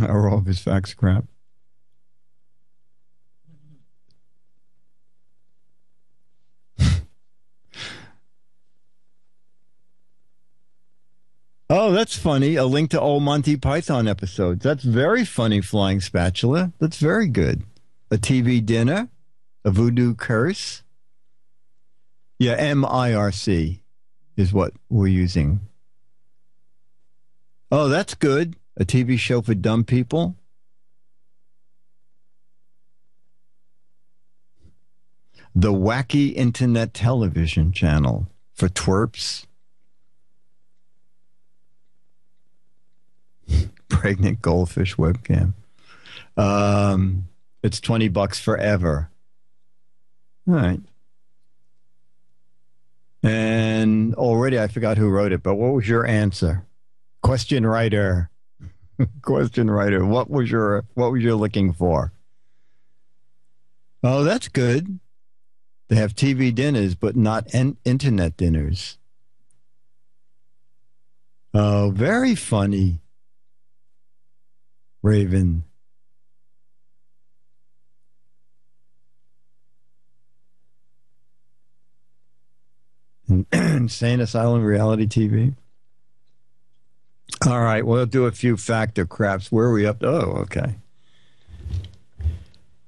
Are all of his facts crap? Oh, that's funny. A link to old Monty Python episodes. That's very funny, Flying Spatula. That's very good. A TV dinner? A voodoo curse? Yeah, MIRC is what we're using. Oh, that's good. A TV show for dumb people? The Wacky Internet Television Channel for twerps. Pregnant goldfish webcam. It's $20 forever. All right. And already I forgot who wrote it, but what was your answer? Question writer. Question writer. What was your looking for? Oh, that's good. They have TV dinners, but not internet dinners. Oh, very funny. Raven. Insane Asylum reality TV. All right, we'll do a few factor craps. Where are we up to? Oh, okay.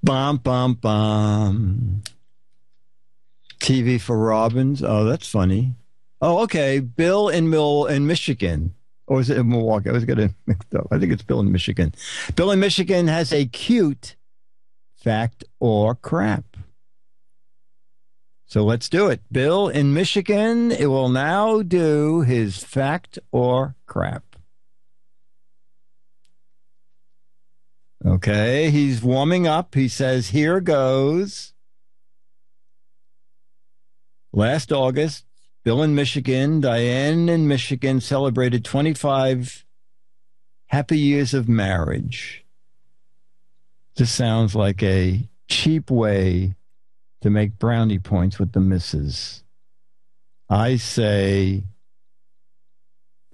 Bum, bum, bum. TV for Robbins. Oh, that's funny. Oh, okay. Bill in Michigan. Or is it in Milwaukee? I was getting mixed up. I think it's Bill in Michigan. Bill in Michigan has a cute fact or crap. So let's do it. Bill in Michigan, it will now do his fact or crap. Okay, he's warming up. He says, here goes. Last August, Bill in Michigan, Diane in Michigan celebrated 25 happy years of marriage. This sounds like a cheap way to make brownie points with the missus. I say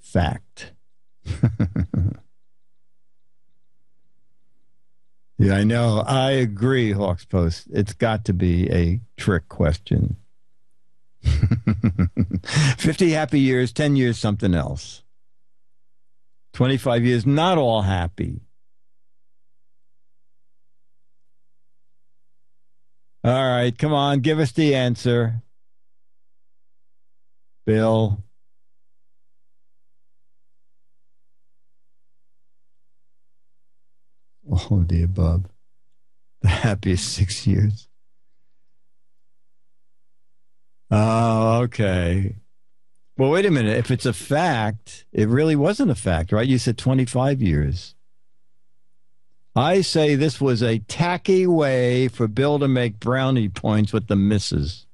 fact. Yeah, I know. I agree, Hawks Post. It's got to be a trick question. 50 happy years, 10 years, something else. 25 years, not all happy. All right, come on, give us the answer. Bill. All of the above. The happiest 6 years. Oh, okay. Well, wait a minute. If it's a fact, it really wasn't a fact, right? You said 25 years. I say this was a tacky way for Bill to make brownie points with the missus.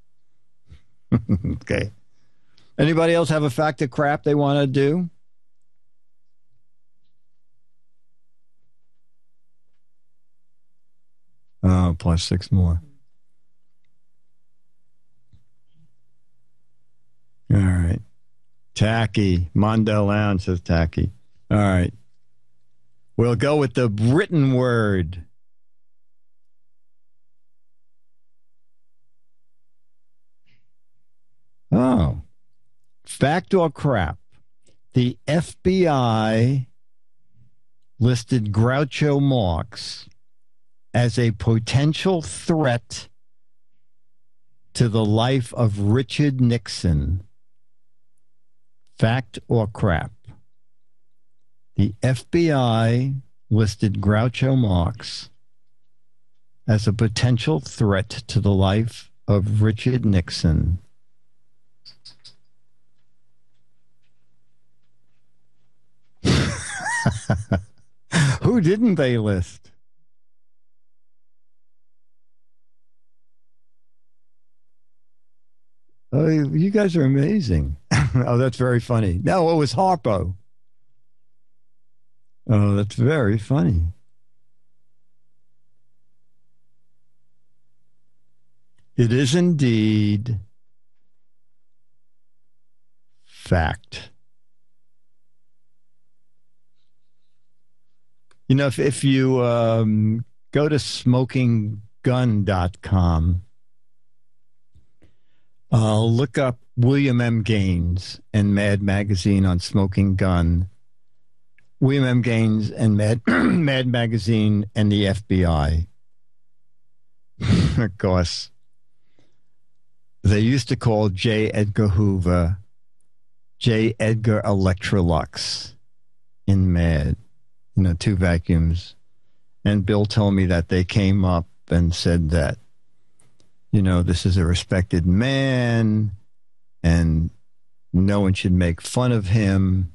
Okay. Anybody else have a fact of crap they want to do? Oh, plus 6 more. All right. Tacky. Mondo Lounge says tacky. All right. We'll go with the written word. Oh. Fact or crap? The FBI listed Groucho Marx as a potential threat to the life of Richard Nixon. Fact or crap? The FBI listed Groucho Marx as a potential threat to the life of Richard Nixon. Who didn't they list? Oh, you guys are amazing. Oh, that's very funny. No, it was Harpo. Oh, that's very funny. It is indeed fact. You know, if you go to smokinggun.com, look up William M. Gaines and Mad Magazine on Smoking Gun. William M. Gaines and Mad Magazine and the FBI. Of course, they used to call J. Edgar Hoover J. Edgar Electrolux in Mad. You know, 2 vacuums. And Bill told me that they came up and said that, you know, this is a respected man and no one should make fun of him.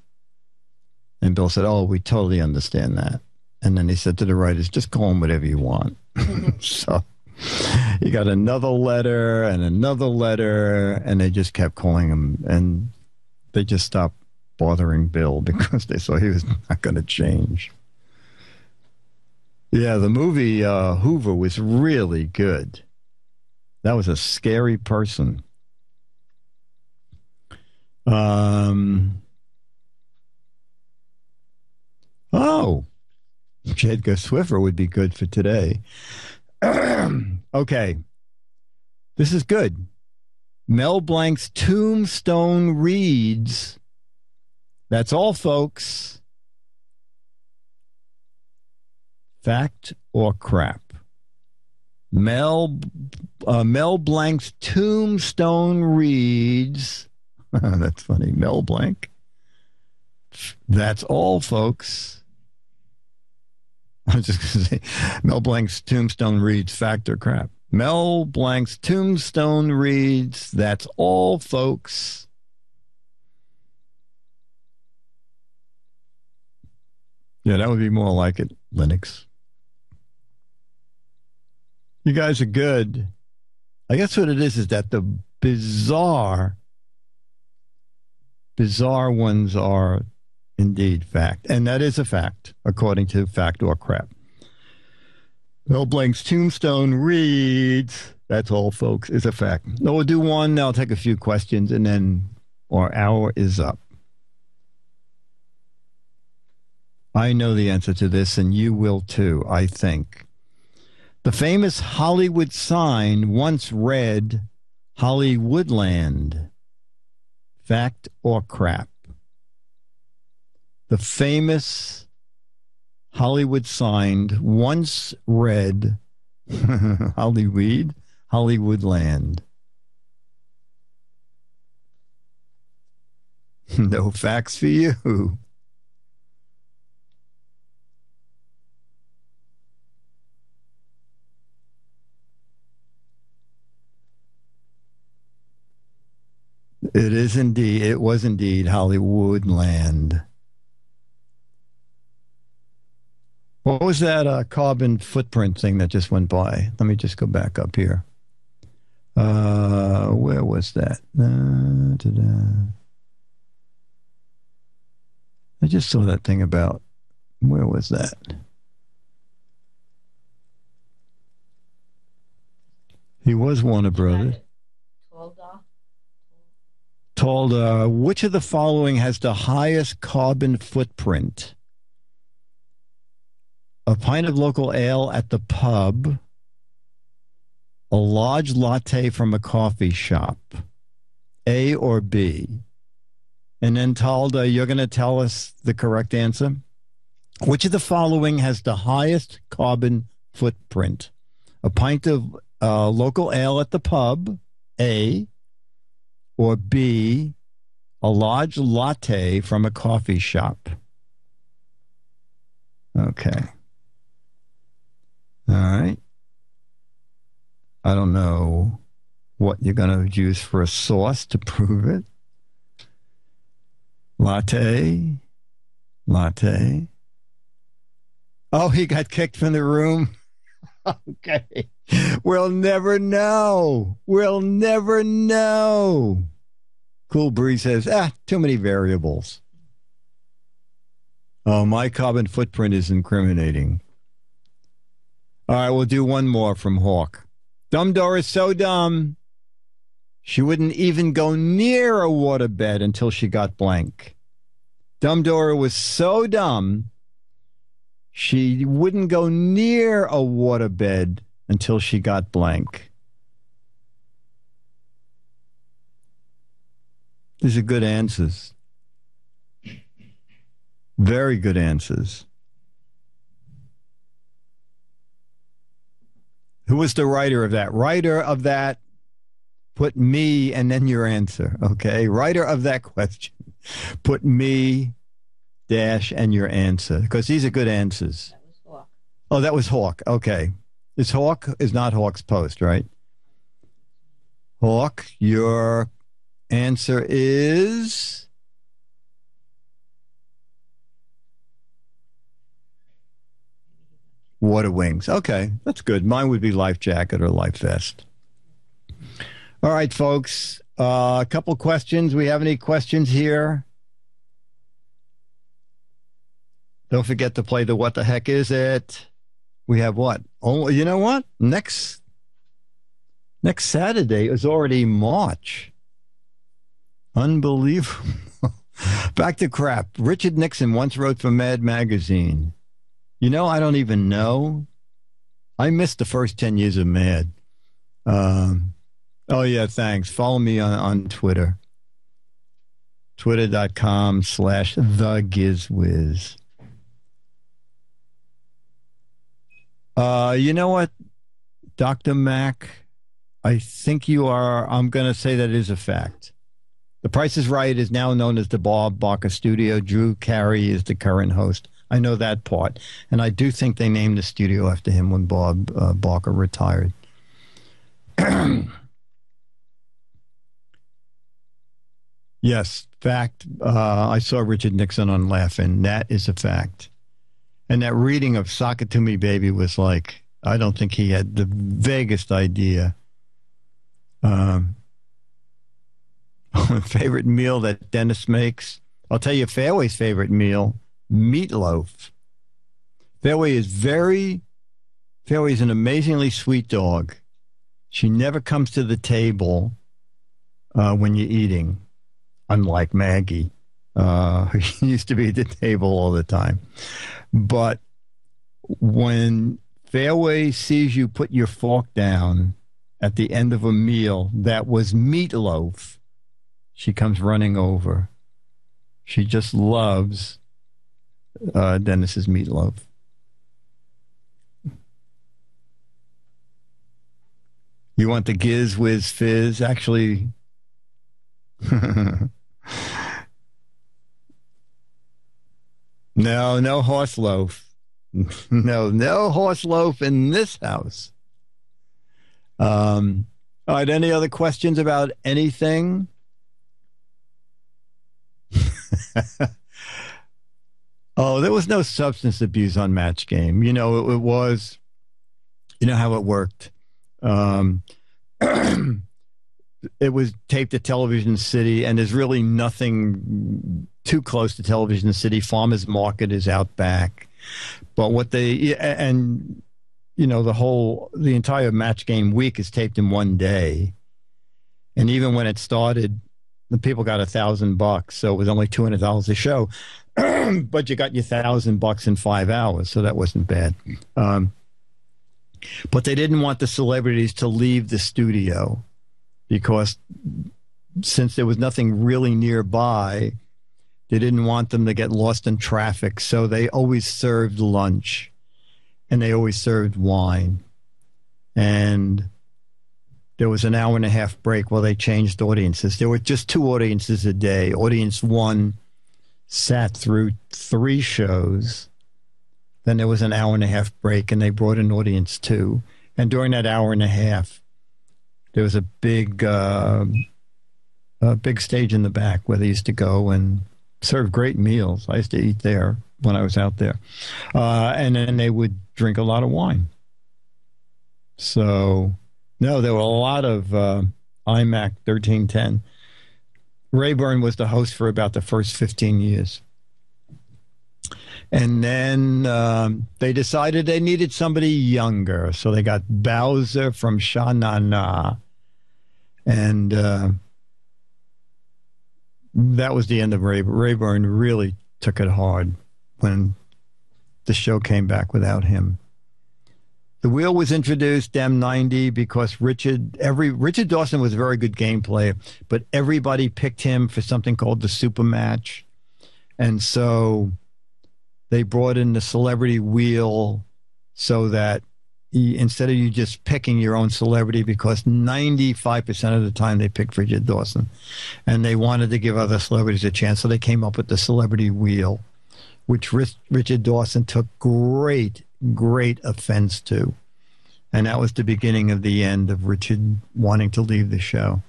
And Bill said, oh, we totally understand that. And then he said to the writers, just call him whatever you want. So he got another letter, and they just kept calling him. And they just stopped bothering Bill because they saw he was not going to change. Yeah, the movie Hoover was really good. That was a scary person. Oh, Jedgar Swiffer would be good for today. Okay, this is good. Mel Blanc's tombstone reads, that's all, folks. Fact or crap? Mel Blanc's tombstone reads, that's funny, Mel Blanc. That's all, folks. I was just going to say, Mel Blanc's tombstone reads, fact or crap? Mel Blanc's tombstone reads, that's all, folks. Yeah, that would be more like it, Linux. You guys are good. I guess what it is that the bizarre ones are indeed fact. And that is a fact, according to fact or crap. Mel Blanc's tombstone reads, that's all, folks, is a fact. No, we'll do one. I'll take a few questions, and then our hour is up. I know the answer to this, and you will too, I think. The famous Hollywood sign once read Hollywoodland. Fact or crap? The famous Hollywood sign once read Hollywoodland. No facts for you. It was indeed Hollywoodland. What was that carbon footprint thing that just went by? Let me just go back up here. Where was that? I just saw that thing about, where was that? He was Warner Brothers. Told, which of the following has the highest carbon footprint? A pint of local ale at the pub, a large latte from a coffee shop, A or B? And then Talda, you're going to tell us the correct answer. Which of the following has the highest carbon footprint? A pint of local ale at the pub, A, or B, a large latte from a coffee shop? Okay. All right. I don't know what you're going to use for a sauce to prove it. Latte. Oh, he got kicked from the room. Okay. We'll never know. Cool Breeze says, too many variables. Oh, my carbon footprint is incriminating. All right, we'll do one more from Hawk. Dumb Dora is so dumb, she wouldn't even go near a waterbed until she got blank. Dumb Dora was so dumb, she wouldn't go near a waterbed until she got blank. These are good answers. Very good answers. Who was the writer of that? Writer of that, put me and then your answer, okay? Writer of that question, put me, dash, and your answer, because these are good answers. That was Hawk. Oh, that was Hawk. Okay. Is not Hawk's Post, right? Hawk, your answer is... Water Wings. Okay, that's good. Mine would be Life Jacket or Life Vest. All right, folks. A couple questions. We have any questions here? Don't forget to play the What the Heck Is It? We have what? Oh, you know what? Next Saturday is already March. Unbelievable. Back to crap. Richard Nixon once wrote for Mad Magazine. You know, I don't even know. I missed the first 10 years of Mad. Oh, yeah, thanks. Follow me on Twitter. Twitter.com/thegizwiz. You know what, Dr. Mac? I think you are, I'm going to say that is a fact. The Price is Right is now known as the Bob Barker Studio. Drew Carey is the current host. I know that part. And I do think they named the studio after him when Bob Barker retired. Yes, fact. I saw Richard Nixon on Laughing. That is a fact. And that reading of Sock It To Me, Baby was like, I don't think he had the vaguest idea. Favorite meal that Dennis makes? I'll tell you Fairway's favorite meal, meatloaf. Fairway is an amazingly sweet dog. She never comes to the table when you're eating, unlike Maggie. She used to be at the table all the time. But when Fairway sees you put your fork down at the end of a meal that was meatloaf, she comes running over. She just loves Dennis's meatloaf. You want the Giz Fizz? Actually, no horse loaf. No horse loaf in this house. All right, any other questions about anything? Oh, there was no substance abuse on Match Game. You know, it was, you know how it worked. it was taped at Television City, and there's really nothing too close to Television City. Farmers Market is out back. But the entire Match Game week is taped in one day. And even when it started, the people got $1,000, so it was only $200 a show. But you got your $1,000 in 5 hours, so that wasn't bad. But they didn't want the celebrities to leave the studio because since there was nothing really nearby, they didn't want them to get lost in traffic. So they always served lunch and they always served wine. And there was an hour and a half break while they changed audiences. There were just 2 audiences a day. Audience 1 sat through 3 shows. Then there was an hour and a half break, and they brought in audience 2. And during that hour and a half, there was a big stage in the back where they used to go and serve great meals. I used to eat there when I was out there. And then they would drink a lot of wine. So, no, there were a lot of IMAC 1310. Rayburn was the host for about the first 15 years. And then they decided they needed somebody younger. So they got Bowser from Sha Na Na. And that was the end of Rayburn. Rayburn really took it hard when the show came back without him. The wheel was introduced, M90, because Richard Dawson was a very good game player, but everybody picked him for something called the Super Match. And so they brought in the celebrity wheel so that instead of you just picking your own celebrity, because 95% of the time they picked Richard Dawson, and they wanted to give other celebrities a chance, so they came up with the celebrity wheel, which Richard Dawson took great offense to. And that was the beginning of the end of Richard wanting to leave the show.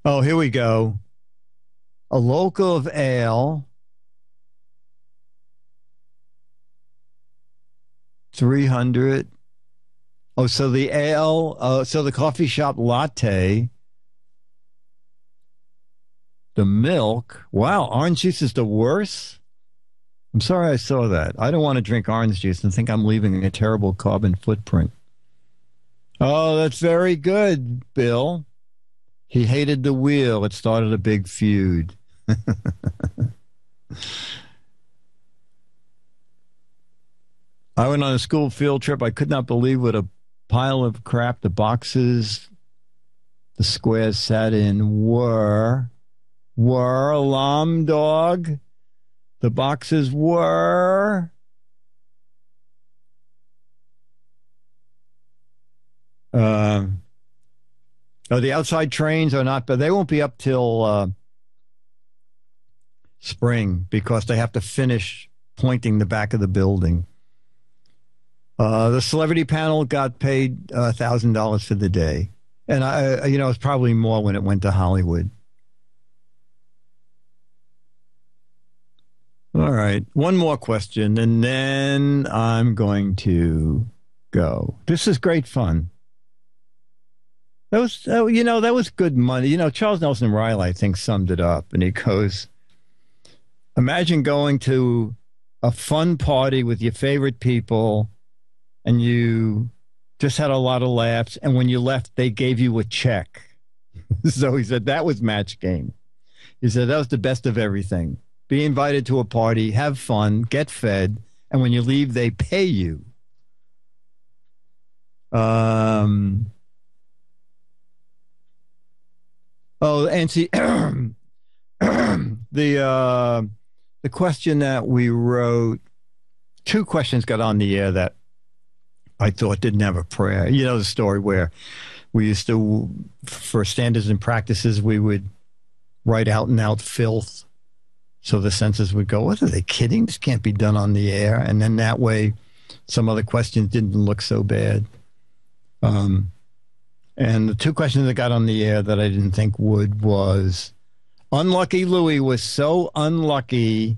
Oh, here we go. A local of ale, 300. Oh, so the ale, so the coffee shop latte, the milk. Wow, orange juice is the worst. I'm sorry I saw that. I don't want to drink orange juice and think I'm leaving a terrible carbon footprint. Oh, that's very good, Bill. He hated the wheel. It started a big feud. I went on a school field trip. I could not believe what a pile of crap the boxes the squares sat in were. Alarm dog. The boxes were. The outside trains are not, but they won't be up till spring because they have to finish pointing the back of the building. The celebrity panel got paid $1,000 for the day. And it's probably more when it went to Hollywood. All right. One more question, and then I'm going to go. This is great fun. That was good money. Charles Nelson Riley, I think, summed it up, and he goes, imagine going to a fun party with your favorite people, and you just had a lot of laughs, and when you left, they gave you a check. So he said, that was Match Game. He said, that was the best of everything. Be invited to a party, have fun, get fed, and when you leave, they pay you. And see, the question that we wrote, 2 questions got on the air that I thought didn't have a prayer. You know the story where we used to, for standards and practices, we would write out and out filth. So the censors would go, what are they kidding? This can't be done on the air. And then that way, some other questions didn't look so bad. And the 2 questions that got on the air that I didn't think would was, Unlucky Louie was so unlucky.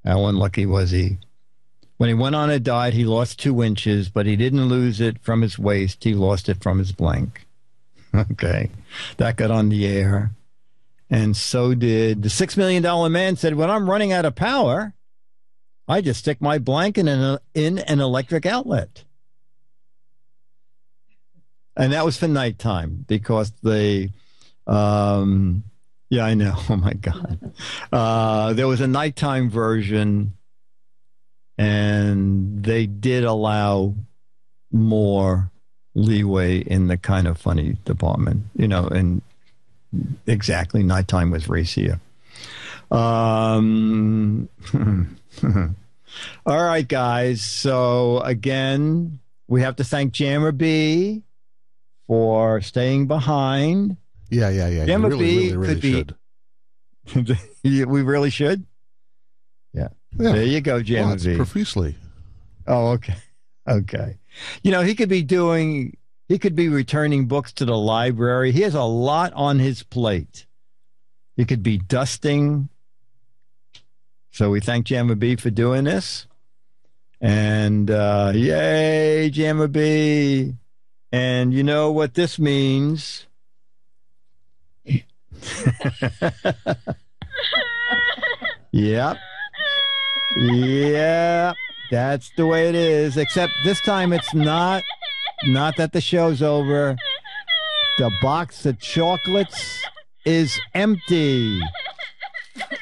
How unlucky was he? When he went on a diet, he lost 2 inches, but he didn't lose it from his waist. He lost it from his blank. Okay. That got on the air. And so did the $6 million man said, when I'm running out of power, I just stick my blank in an electric outlet. And that was for nighttime because they, yeah, I know. Oh, my God. There was a nighttime version, and they did allow more leeway in the kind of funny department, you know, and exactly nighttime was racier. All right, guys. So, again, we have to thank Jammer B for staying behind. Yeah. Jammer You really should. We really should? Yeah. Yeah. There you go, Jammer B. Profusely. Oh, okay. Okay. You know, he could be returning books to the library. He has a lot on his plate. He could be dusting. So we thank Jammer B for doing this. And yay, Jammer B. And you know what this means? Yep. Yeah, that's the way it is. Except this time it's not that the show's over. The box of chocolates is empty.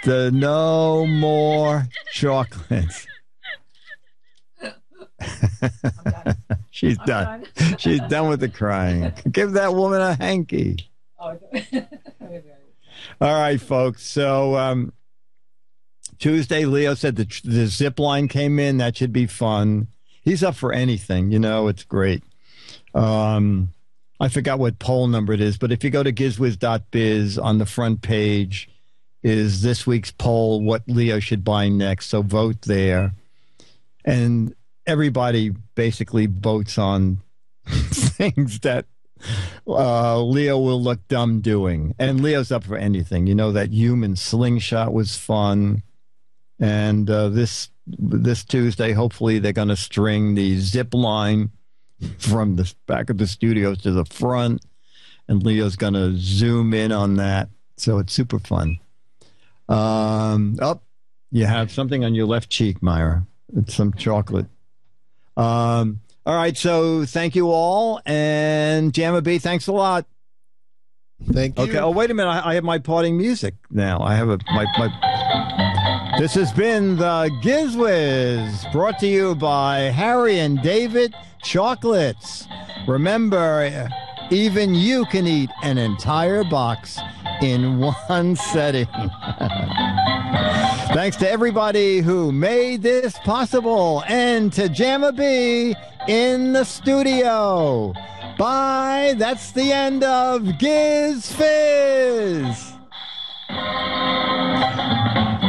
No more chocolates. She's done. She's done with the crying. Give that woman a hanky. All right, folks. So Tuesday, Leo said the zip line came in. That should be fun. He's up for anything. You know, it's great. I forgot what poll number it is, but if you go to gizwiz.biz, on the front page is this week's poll, what Leo should buy next. So vote there. And everybody basically votes on things that Leo will look dumb doing. And Leo's up for anything. You know, that human slingshot was fun. And this Tuesday, hopefully they're going to string the zip line from the back of the studio to the front. And Leo's going to zoom in on that. So it's super fun. You have something on your left cheek, Myra. It's some chocolate. All right, so thank you all. And Jammer B, thanks a lot. Thank you. Okay, oh, wait a minute. I have my parting music now. I have my... This has been the GizWiz, brought to you by Harry and David Chocolates. Remember, even you can eat an entire box in one setting. Thanks to everybody who made this possible, and to Jammer B in the studio. Bye. That's the end of Giz Fiz.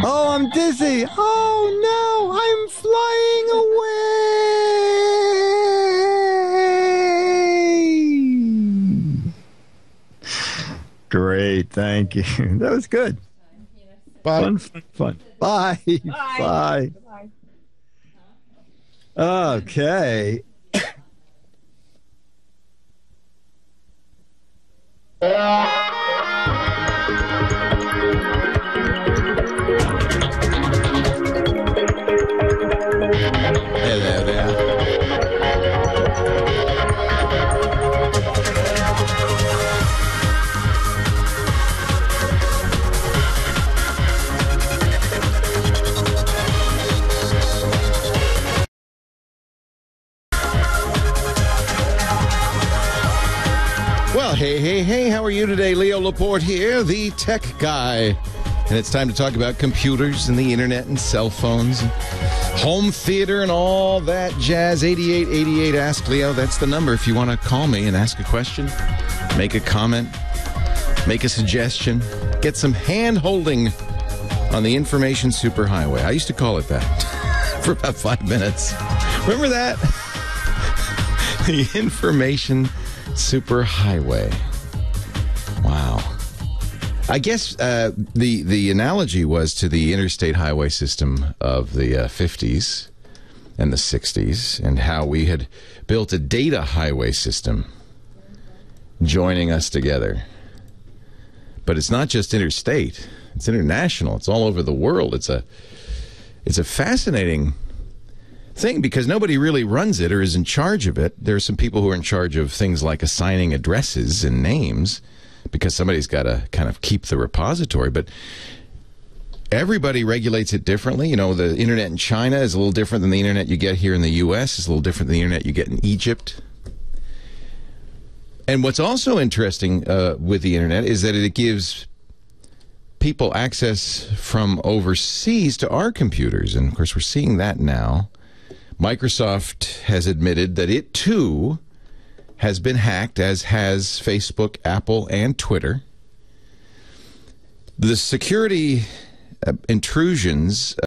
Oh, I'm dizzy. Oh, no, I'm flying away. Great. Thank you. That was good. Bye. Fun. Bye. Bye. Okay. Hello there. Well, hey, how are you today? Leo Laporte here, the tech guy. And it's time to talk about computers and the internet and cell phones and home theater and all that jazz. 8888 Ask Leo. That's the number if you want to call me and ask a question, make a comment, make a suggestion, get some hand-holding on the information superhighway. I used to call it that for about 5 minutes. Remember that? The information superhighway. Wow. I guess the analogy was to the interstate highway system of the 50s. and the 60s, and how we had built a data highway system joining us together. But it's not just interstate, it's international, it's all over the world. It's a fascinating thing because nobody really runs it or is in charge of it. There are some people who are in charge of things like assigning addresses and names because somebody's got to kind of keep the repository, but everybody regulates it differently. You know, the internet in China is a little different than the internet you get here in the U.S. It's a little different than the internet you get in Egypt. And what's also interesting with the internet is that it gives people access from overseas to our computers. And, of course, we're seeing that now. Microsoft has admitted that it, too, has been hacked, as has Facebook, Apple, and Twitter. The security intrusions